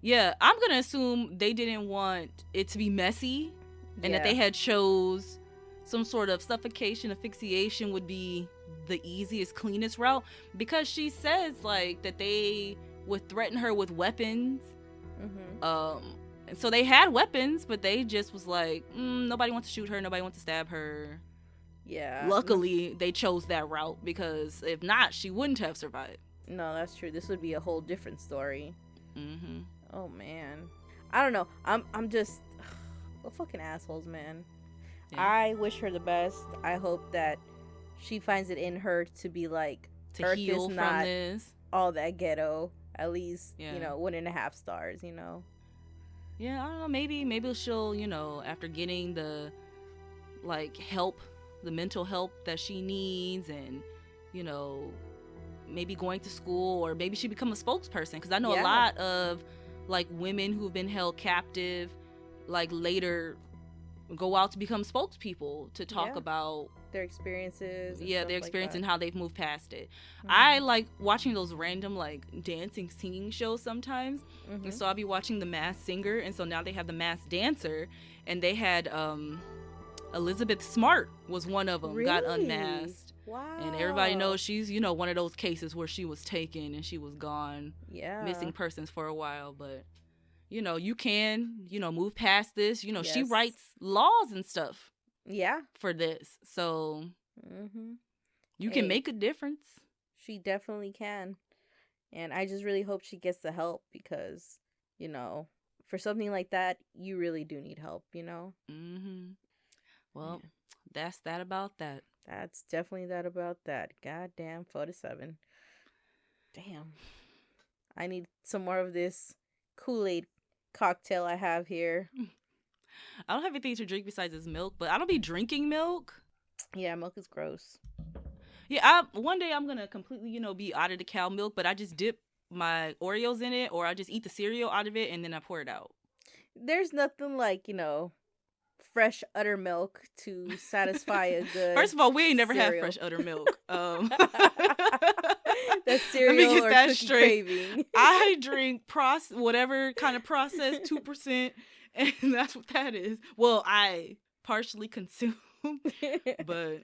Yeah, I'm gonna assume they didn't want it to be messy, and that they had chose some sort of suffocation, asphyxiation would be the easiest, cleanest route, because she says like that they would threaten her with weapons. And so they had weapons, but they just was like, nobody wants to shoot her, nobody wants to stab her. Yeah. Luckily, they chose that route, because if not, she wouldn't have survived. No, that's true. This would be a whole different story. Oh man, I don't know. I'm just, well, fucking assholes, man. Yeah. I wish her the best. I hope that she finds it in her to be like, to Earth heal is from not this. All that ghetto. At least, you know, 1.5 stars. You know. Yeah, I don't know. Maybe she'll, you know, after getting the like help, the mental help that she needs, and you know, maybe going to school, or maybe she become a spokesperson, because I know a lot of like women who've been held captive, like later go out to become spokespeople to talk about their experiences. Their experience and how they've moved past it. I like watching those random like dancing, singing shows sometimes, and so I'll be watching The Masked Singer, and so now they have The Masked Dancer, and they had Elizabeth Smart was one of them. Got unmasked. Wow. And everybody knows she's, you know, one of those cases where she was taken and she was gone. Yeah. Missing persons for a while. But, you know, you can, you know, move past this. You know, she writes laws and stuff. Yeah. For this. So, you can make a difference. She definitely can. And I just really hope she gets the help, because, you know, for something like that, you really do need help, you know? Well, that's that about that. That's definitely that about that. Goddamn 47. Damn. I need some more of this Kool-Aid cocktail I have here. I don't have anything to drink besides this milk, but I don't be drinking milk. Yeah, milk is gross. Yeah, one day I'm gonna completely, you know, be out of the cow milk, but I just dip my Oreos in it, or I just eat the cereal out of it, and then I pour it out. There's nothing like, you know, fresh udder milk to satisfy a good First of all, we ain't never cereal. had fresh udder milk. That cereal, let me get that straight. Craving. I drink whatever kind of processed 2%, and that's what that is. Well, I partially consume, but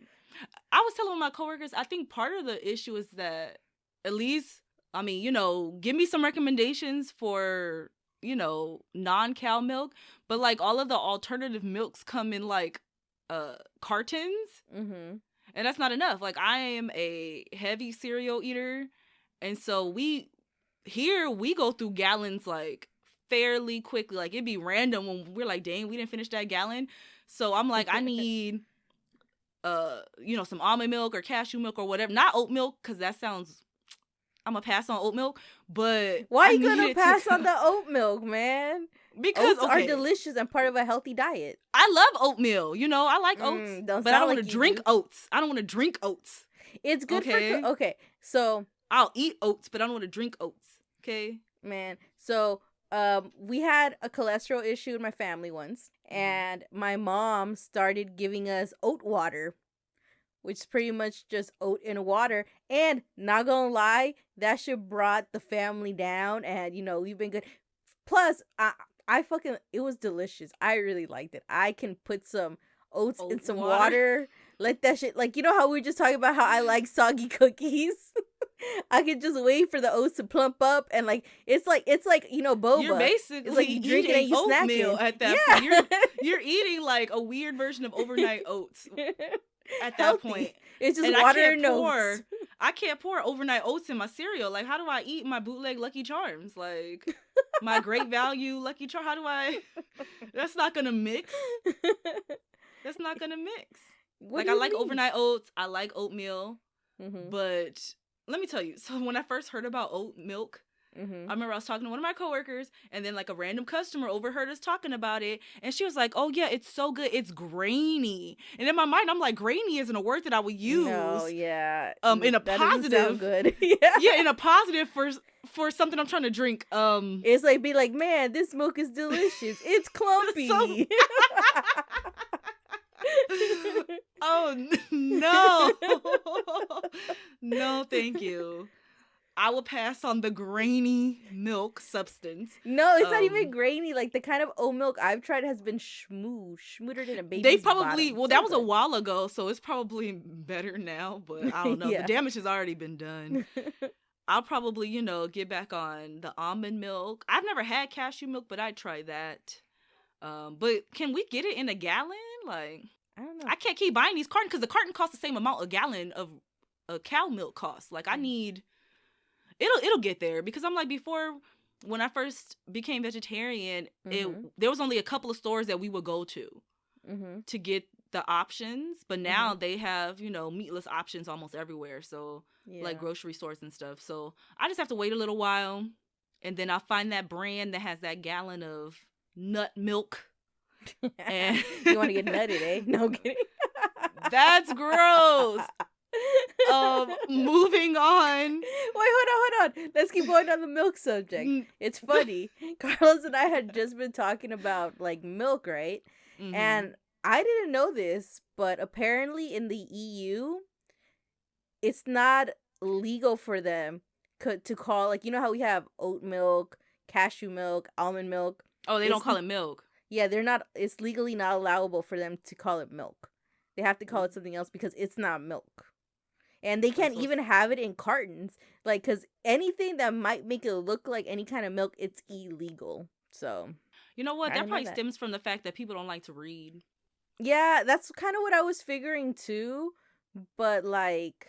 I was telling my coworkers, I think part of the issue is that, at least, I mean, you know, give me some recommendations for, you know, non-cow milk, but like all of the alternative milks come in like cartons, and that's not enough. Like, I am a heavy cereal eater, and so we go through gallons like fairly quickly. Like, it'd be random when we're like, dang, we didn't finish that gallon. So I'm like, I need you know, some almond milk or cashew milk or whatever, not oat milk, because that sounds, I'm gonna pass on oat milk. But why are you gonna pass on the oat milk, man? Because oats are delicious and part of a healthy diet. I love oatmeal. You know, I like oats, but I don't want to drink oats. I don't want to drink oats. It's good for so I'll eat oats, but I don't want to drink oats. Okay, man. So we had a cholesterol issue in my family once, and my mom started giving us oat water, which is pretty much just oat in water. And not gonna lie, that shit brought the family down, and you know, we've been good. Plus, it was delicious. I really liked it. I can put some oats in some water. Let that shit, like, you know how we were just talking about how I like soggy cookies? I could just wait for the oats to plump up, and like it's like you know, boba. You're basically it's like you drink it and you oatmeal snacking. At that point. You're eating like a weird version of overnight oats at that Healthy. Point. It's just water and oats. I can't pour overnight oats in my cereal. Like, how do I eat my bootleg Lucky Charms? Like, my Great Value Lucky Charm. How do I? That's not gonna mix. That's not gonna mix. Like, I like overnight oats. I like oatmeal. But let me tell you. So when I first heard about oat milk, I remember I was talking to one of my coworkers, and then like a random customer overheard us talking about it, and she was like, "Oh yeah, it's so good. It's grainy." And in my mind, I'm like, "Grainy isn't a word that I would use." No, yeah. In a that positive. Doesn't sound good. Yeah, in a positive for something I'm trying to drink. It's like be like, man, this milk is delicious. It's clumpy. Oh no, no, thank you. I will pass on the grainy milk substance. No, it's not even grainy. Like the kind of oat milk I've tried has been schmootered in a baby's They probably, bottom. well, that was a while ago, so it's probably better now, but I don't know. Yeah. The damage has already been done. I'll probably, get back on the almond milk. I've never had cashew milk, but I'd try that. But can we get it in a gallon? Like, I don't know. I can't keep buying these cartons because the carton costs the same amount a gallon of cow milk costs. Like, I need... It'll get there, because I'm like, before, when I first became vegetarian, there was only a couple of stores that we would go to get the options, but now they have, meatless options almost everywhere, so like grocery stores and stuff. So I just have to wait a little while, and then I'll find that brand that has that gallon of nut milk. And you want to get nutted, eh? No, I'm kidding. That's gross. Moving on. Wait, hold on. Let's keep going on the milk subject. It's funny. Carlos and I had just been talking about like milk, right? And I didn't know this, but apparently in the EU, it's not legal for them to call, like, you know how we have oat milk, cashew milk, almond milk. Oh, they don't call it milk. Yeah, they're not. It's legally not allowable for them to call it milk. They have to call it something else because it's not milk. And they can't even have it in cartons, like, because anything that might make it look like any kind of milk, it's illegal. So, you know what? That probably stems from the fact that people don't like to read. Yeah, that's kind of what I was figuring too. But like,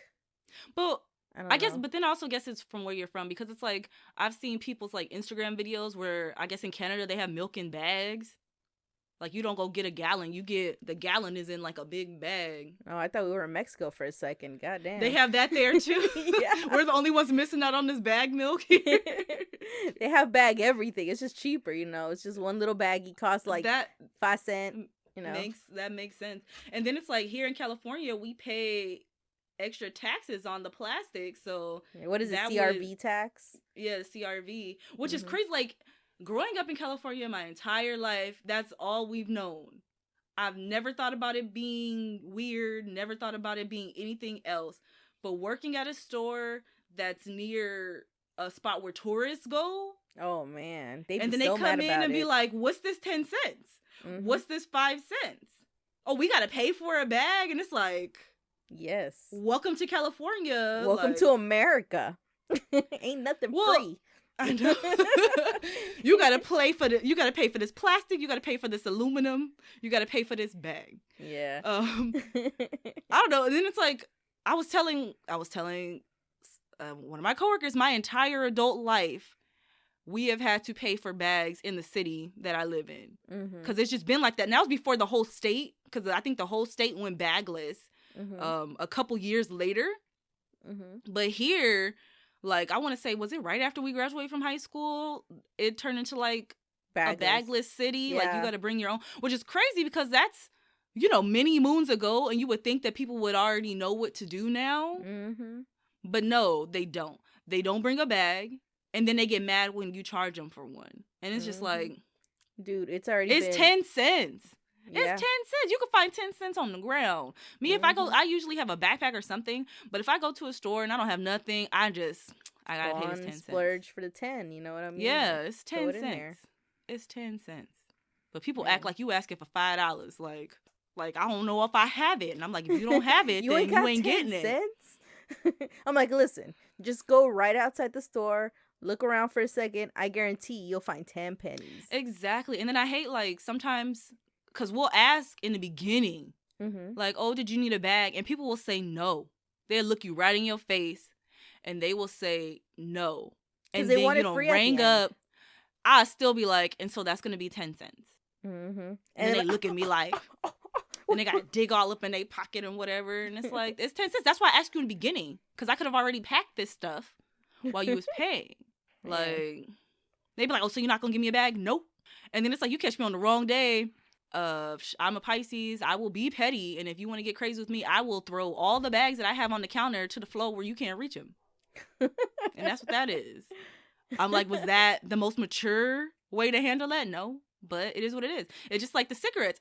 I guess, but then I also guess it's from where you're from, because it's like I've seen people's like Instagram videos where I guess in Canada they have milk in bags. Like, you don't go get a gallon. The gallon is in, like, a big bag. Oh, I thought we were in Mexico for a second. Goddamn. They have that there, too? Yeah. We're the only ones missing out on this bag milk here. They have bag everything. It's just cheaper, It's just one little baggie costs, like, 5 cents, That makes sense. And then it's like, here in California, we pay extra taxes on the plastic, so... What is it, CRV tax? Yeah, CRV. Which is crazy, like... Growing up in California my entire life, that's all we've known. I've never thought about it being weird, never thought about it being anything else. But working at a store that's near a spot where tourists go. Oh, man. And then they come in and be like, what's this 10 cents? What's this 5 cents? Oh, we got to pay for a bag? And it's like... Yes. Welcome to California. Welcome to America. Ain't nothing free. I know. You gotta pay for this plastic. You gotta pay for this aluminum. You gotta pay for this bag. Yeah. I don't know. And then it's like I was telling one of my coworkers, my entire adult life, we have had to pay for bags in the city that I live in, because it's just been like that. And that was before the whole state, because I think the whole state went bagless a couple years later. But here. Like, I want to say, was it right after we graduated from high school? It turned into, like, a bagless city. Yeah. Like, you got to bring your own. Which is crazy because that's, many moons ago. And you would think that people would already know what to do now. But no, they don't. They don't bring a bag. And then they get mad when you charge them for one. And it's just like... Dude, it's already It's 10 cents. Yeah. It's 10 cents. You can find 10 cents on the ground. Me, if I go, I usually have a backpack or something. But if I go to a store and I don't have nothing, I gotta pay this 10 cents. Splurge for the 10, you know what I mean? Yeah, it's 10 cents. It's 10 cents. But people act like you asking for $5. Like I don't know if I have it. And I'm like, if you don't have it, then you ain't getting it. I'm like, listen, just go right outside the store. Look around for a second. I guarantee you'll find 10 pennies. Exactly. And then I hate, like, sometimes... Because we'll ask in the beginning, like, oh, did you need a bag? And people will say no. They'll look you right in your face, and they will say no. And then you don't ring up. I'll still be like, and so that's going to be 10 cents. And then they look at me like, and they got to dig all up in their pocket and whatever. And it's like, it's 10 cents. That's why I asked you in the beginning, because I could have already packed this stuff while you was paying. Like, they'd be like, oh, so you're not going to give me a bag? Nope. And then it's like, you catch me on the wrong day. I'm a Pisces. I will be petty. And if you want to get crazy with me, I will throw all the bags that I have on the counter to the floor where you can't reach them. And that's what that is. I'm like, was that the most mature way to handle that? No. But it is what it is. It's just like the cigarettes.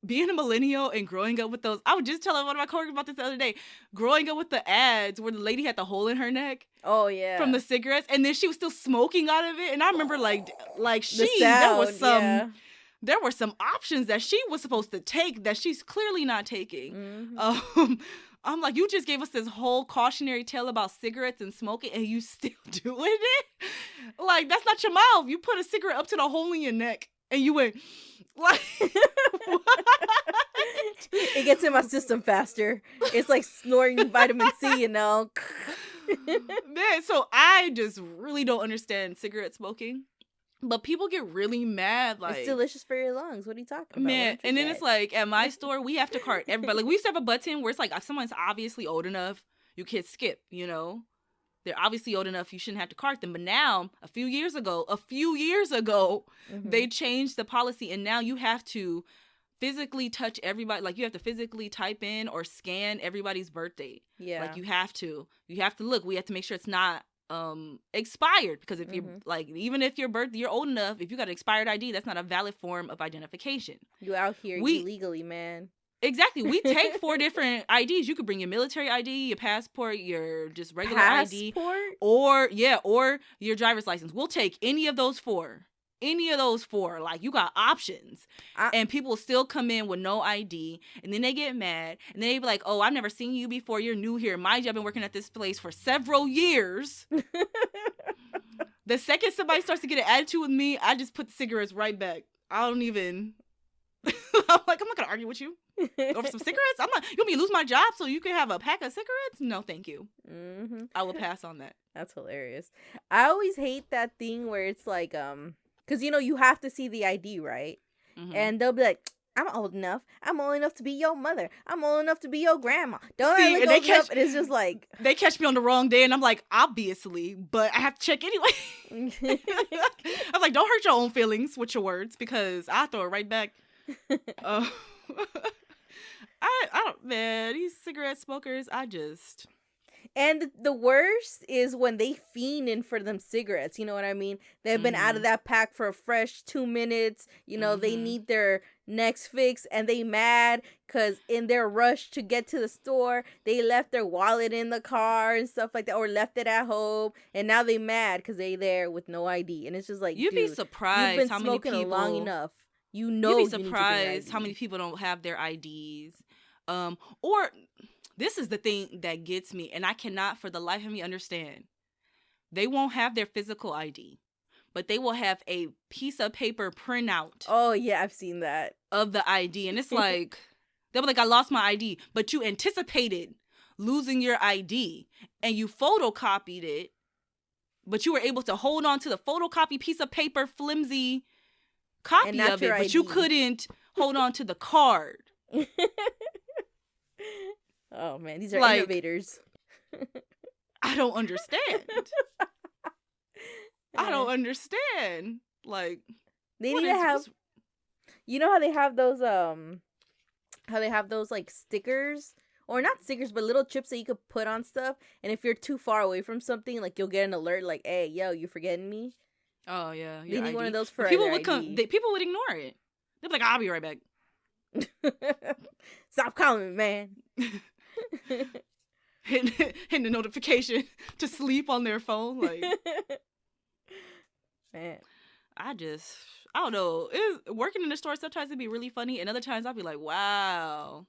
Being a millennial and growing up with those, I was just telling one of my coworkers about this the other day. Growing up with the ads where the lady had the hole in her neck. Oh yeah. From the cigarettes, and then she was still smoking out of it. And I remember there were some options that she was supposed to take that she's clearly not taking. Mm-hmm. I'm like, you just gave us this whole cautionary tale about cigarettes and smoking, and you still doing it? Like, that's not your mouth. You put a cigarette up to the hole in your neck, and you went, like, what? It gets in my system faster. It's like snorting vitamin C, Man, so I just really don't understand cigarette smoking. But people get really mad. Like, it's delicious for your lungs. What are you talking about? Man, and then it's like, at my store, we have to cart everybody. Like, we used to have a button where it's like, if someone's obviously old enough, you can't skip, you know? They're obviously old enough, you shouldn't have to cart them. But now, a few years ago, mm-hmm. they changed the policy, and now you have to physically touch everybody. Like, you have to physically type in or scan everybody's birthday. Yeah. Like, you have to look. We have to make sure it's not expired, because if you're like, even if you're old enough, if you got an expired ID, that's not a valid form of identification. You out here illegally, man. Exactly. We take 4 different IDs. You could bring your military ID, your passport, your just regular ID, or your driver's license. We'll take any of those 4. Like, you got options. And people still come in with no ID, and then they get mad, and then they be like, oh, I've never seen you before, you're new here. Mind you, I've been working at this place for several years. The second somebody starts to get an attitude with me, I just put the cigarettes right back. I don't even I'm like, I'm not gonna argue with you over some cigarettes. I'm not. You want me to lose my job so you can have a pack of cigarettes? No, thank you. Mm-hmm. I will pass on that. That's hilarious. I always hate that thing where it's like, because you have to see the ID, right? Mm-hmm. And they'll be like, I'm old enough. I'm old enough to be your mother. I'm old enough to be your grandma. Don't I look old enough? And it's just like, they catch me on the wrong day, and I'm like, obviously, but I have to check anyway. I'm like, don't hurt your own feelings with your words, because I'll throw it right back. I don't, man, these cigarette smokers, And the worst is when they fiending for them cigarettes. You know what I mean? They've been out of that pack for a fresh 2 minutes. They need their next fix, and they mad because in their rush to get to the store, they left their wallet in the car and stuff like that, or left it at home, and now they mad because they there with no ID. And it's just like, you'd be surprised you've been smoking long enough. You'd be surprised how many people don't have their IDs. Or this is the thing that gets me, and I cannot for the life of me understand. They won't have their physical ID, but they will have a piece of paper printout. Oh, yeah, I've seen that. Of the ID. And it's like, they'll be like, I lost my ID, but you anticipated losing your ID, and you photocopied it, but you were able to hold on to the photocopy piece of paper, flimsy copy of it, but you couldn't hold on to the card. Oh man, these are innovators. I don't understand. I don't understand. Like, they need to have. You know how they have those like stickers, or not stickers, but little chips that you could put on stuff, and if you're too far away from something, like, you'll get an alert like, "Hey, yo, you forgetting me?" Oh yeah, they need one of those for people would come. People would ignore it. They'd be like, "I'll be right back." Stop calling me, man. hitting the notification to sleep on their phone, like, man. I don't know. Working in the store, sometimes it'd be really funny, and other times I'll be like, wow,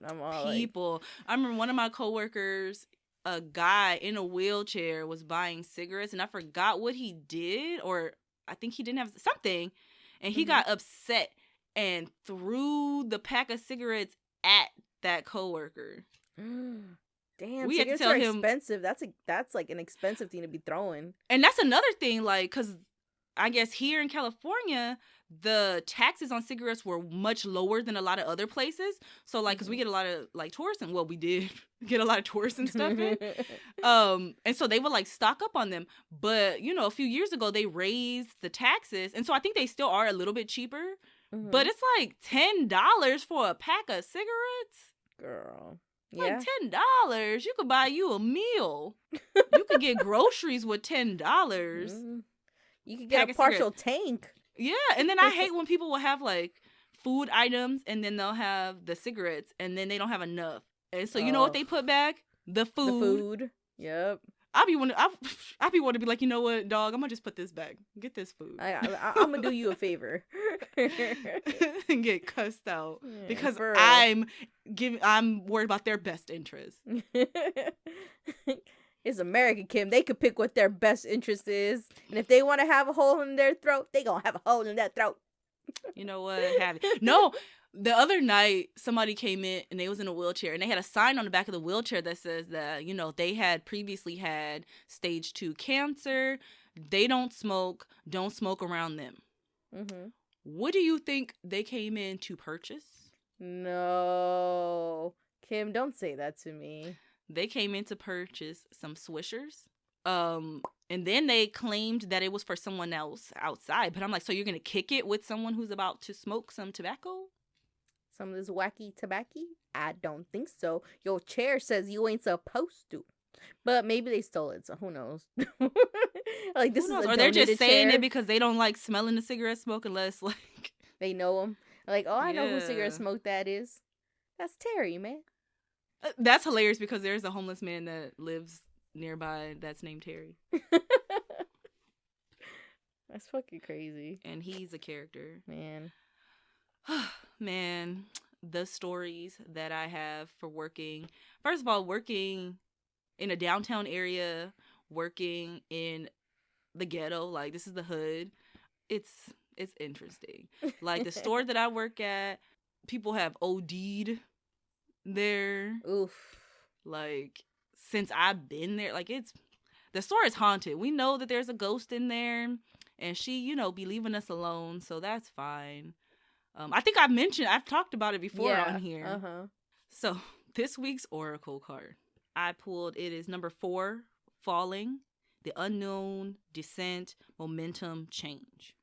I'm all people. I remember one of my coworkers, a guy in a wheelchair, was buying cigarettes, and I forgot what he did, or I think he didn't have something, and he got upset and threw the pack of cigarettes at that coworker. Damn, we cigarettes are expensive. That's like an expensive thing to be throwing. And that's another thing, like, because I guess here in California, the taxes on cigarettes were much lower than a lot of other places. So, like, because we get a lot of, like, tourists, and, well, we did get a lot of tourists and stuff in. And so they would, like, stock up on them. But, you know, a few years ago, they raised the taxes. And so I think they still are a little bit cheaper. Mm-hmm. But it's, like, $10 for a pack of cigarettes. Girl. Yeah. Like, $10, you could buy you a meal. You could get groceries with $10. Mm-hmm. You could get a partial tank. Yeah, and then I hate when people will have, like, food items, and then they'll have the cigarettes, and then they don't have enough. And so you know what they put back? The food. The food. Yep. I be wanting to be like, you know what, dog? I'm gonna just put this back. Get this food. I'm gonna do you a favor. And get cussed out because I'm worried about their best interest. It's America, Kim. They could pick what their best interest is. And if they want to have a hole in their throat, they gonna have a hole in their throat. You know what? Have it. No, the other night, somebody came in and they was in a wheelchair. And they had a sign on the back of the wheelchair that says that, you know, they had previously had stage 2 cancer. They don't smoke around them. Mm-hmm. What do you think they came in to purchase? No. Kim, don't say that to me. They came in to purchase some Swishers. And then they claimed that it was for someone else outside. But I'm like, so you're going to kick it with someone who's about to smoke some tobacco? Some of this wacky tobacco? I don't think so. Your chair says you ain't supposed to. But maybe they stole it, so who knows? Like, this is a or they're just saying chair. It because they don't like smelling the cigarette smoke unless, like... They know them. Like, oh, I know who cigarette smoke that is. That's Terry, man. That's hilarious because there's a homeless man that lives nearby that's named Terry. That's fucking crazy. And he's a character. Man. Man, the stories that I have for working. First of all, working in a downtown area, working in the ghetto, like this is the hood. It's interesting. Like the store that I work at, people have OD'd there. Oof. Like since I've been there, like the store is haunted. We know that there's a ghost in there, and she, you know, be leaving us alone, so that's fine. I think I've talked about it before on here. Uh-huh. So this week's Oracle card I pulled, it is number 4, Falling, the Unknown, Descent, Momentum, Change.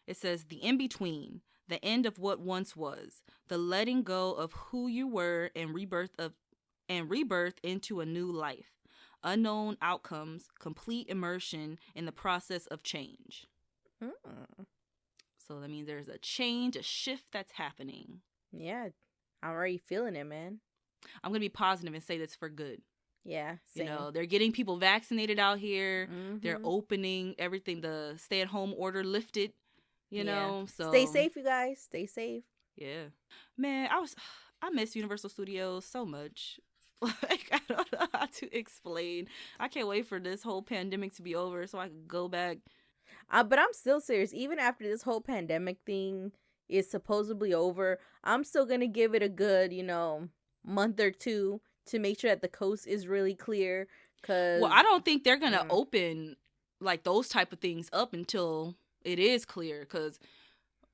It says the in-between, the end of what once was, the letting go of who you were and rebirth into a new life. Unknown outcomes, complete immersion in the process of change. So that means there's a change, a shift that's happening. Yeah, I'm already feeling it, man. I'm going to be positive and say that's for good. Yeah, same. You know, they're getting people vaccinated out here. Mm-hmm. They're opening everything. The stay-at-home order lifted, you know. So stay safe, you guys. Stay safe. Yeah. Man, I miss Universal Studios so much. Like, I don't know how to explain. I can't wait for this whole pandemic to be over so I can go back. But I'm still serious. Even after this whole pandemic thing is supposedly over, I'm still going to give it a good, month or two to make sure that the coast is really clear. Well, I don't think they're going to open, like, those type of things up until it is clear. Because,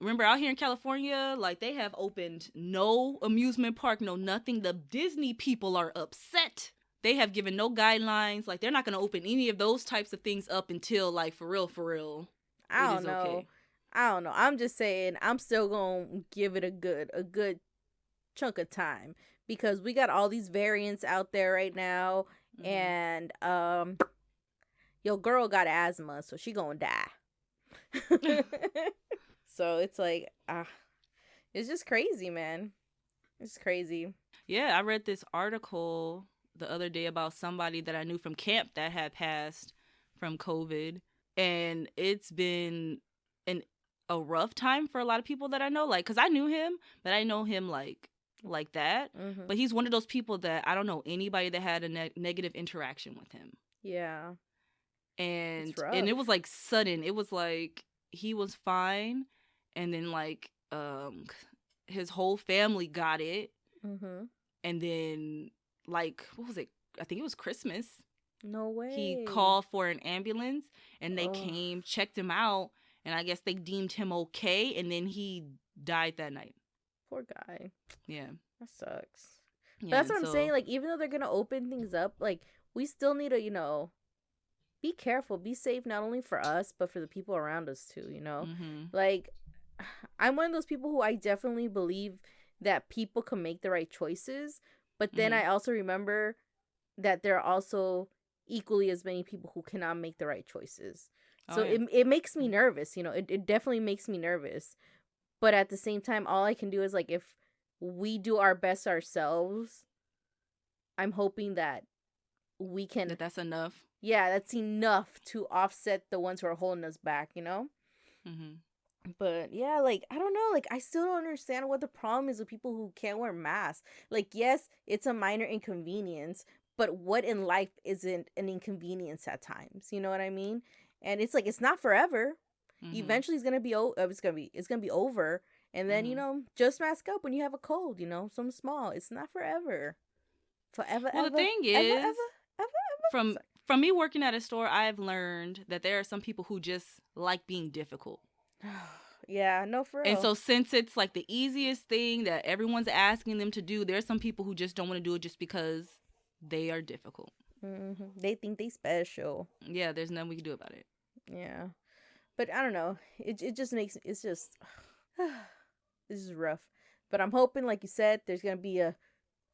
remember, out here in California, like, they have opened no amusement park, no nothing. The Disney people are upset. They have given no guidelines. Like, they're not going to open any of those types of things up until, like, for real. I don't know. Okay. I don't know. I'm just saying I'm still going to give it a good chunk of time because we got all these variants out there right now. Mm-hmm. And your girl got asthma, so she going to die. So it's like, it's just crazy, man. It's crazy. Yeah, I read this article the other day about somebody that I knew from camp that had passed from COVID, and it's been a rough time for a lot of people that I know, like, because I knew him, but I know him like that. Mm-hmm. But he's one of those people that I don't know anybody that had a negative interaction with him. Yeah. And it was like sudden. It was like he was fine, and then like his whole family got it. Mm-hmm. And then, like, what was it? I think it was Christmas. No way. He called for an ambulance, and they came, checked him out, and I guess they deemed him okay, and then he died that night. Poor guy. Yeah. That sucks. Yeah, But that's what I'm saying. Like, even though they're going to open things up, like, we still need to, you know, be careful, be safe, not only for us, but for the people around us too, you know? Like, I'm one of those people who I definitely believe that people can make the right choices, but then I also remember that there are also equally as many people who cannot make the right choices. So it makes me nervous, you know? It definitely makes me nervous. But at the same time, all I can do is, like, if we do our best ourselves, I'm hoping that we can... That's enough. Yeah, that's enough to offset the ones who are holding us back, you know? But yeah, like, I don't know, like, I still don't understand what the problem is with people who can't wear masks. Like, yes, it's a minor inconvenience, but what in life isn't an inconvenience at times? You know what I mean? And it's like, it's not forever. Eventually it's gonna be it's gonna be over. And then, you know, just mask up when you have a cold, you know, something small. It's not forever. Forever, well, ever. The thing is, ever. From me working at a store, I've learned that there are some people who just like being difficult. Yeah, no, for real. And so since it's like the easiest thing that everyone's asking them to do, there's some people who just don't want to do it just because they are difficult. They think they special. Yeah, there's nothing we can do about it. Yeah. But I don't know. It just makes... It's just... this is rough. But I'm hoping, like you said, there's going to be a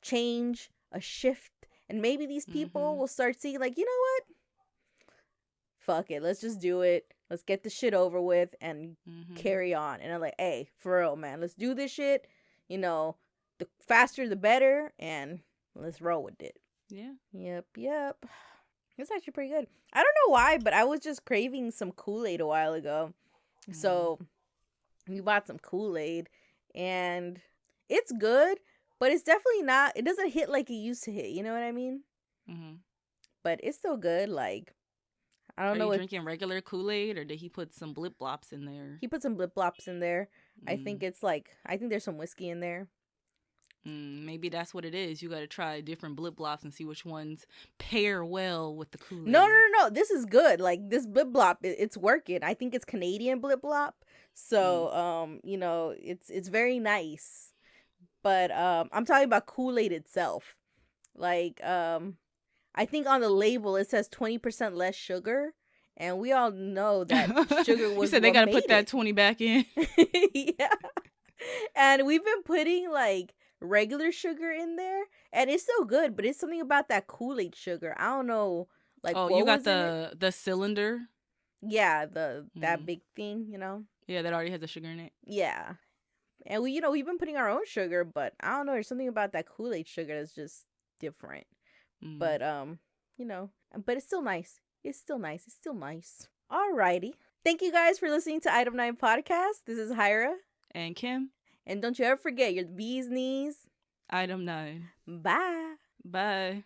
change, a shift. And maybe these people will start seeing, like, you know what? Fuck it. Let's just do it. Let's get the shit over with and carry on. And I'm like, hey, for real, man. Let's do this shit. You know, the faster the better. And let's roll with it. Yeah. Yep. It's actually pretty good. I don't know why, but I was just craving some Kool-Aid a while ago. So we bought some Kool-Aid. And it's good. But it's definitely not, it doesn't hit like it used to hit. You know what I mean? But it's still good. Like, I don't know. Are you drinking regular Kool-Aid or did he put some blip blops in there? He put some blip blops in there. I think it's like, I think there's some whiskey in there. Maybe that's what it is. You got to try different blip blops and see which ones pair well with the Kool-Aid. No. This is good. Like, this blip blop, it's working. I think it's Canadian blip blop. So, you know, it's very nice. But I'm talking about Kool-Aid itself. Like, I think on the label it says 20% less sugar. And we all know that sugar was... You said they got to put that 20 back in. Yeah. And we've been putting, like, regular sugar in there. And it's so good. But it's something about that Kool-Aid sugar. I don't know. Like, oh, you got the cylinder? Yeah, that big thing, you know? Yeah, that already has the sugar in it. Yeah. And we've been putting our own sugar, but I don't know, there's something about that Kool-Aid sugar that's just different. But you know, but it's still nice. It's still nice. Alrighty. Thank you guys for listening to Item 9 Podcast. This is Hyra. And Kim. And don't you ever forget, your bee's knees. Item 9. Bye. Bye.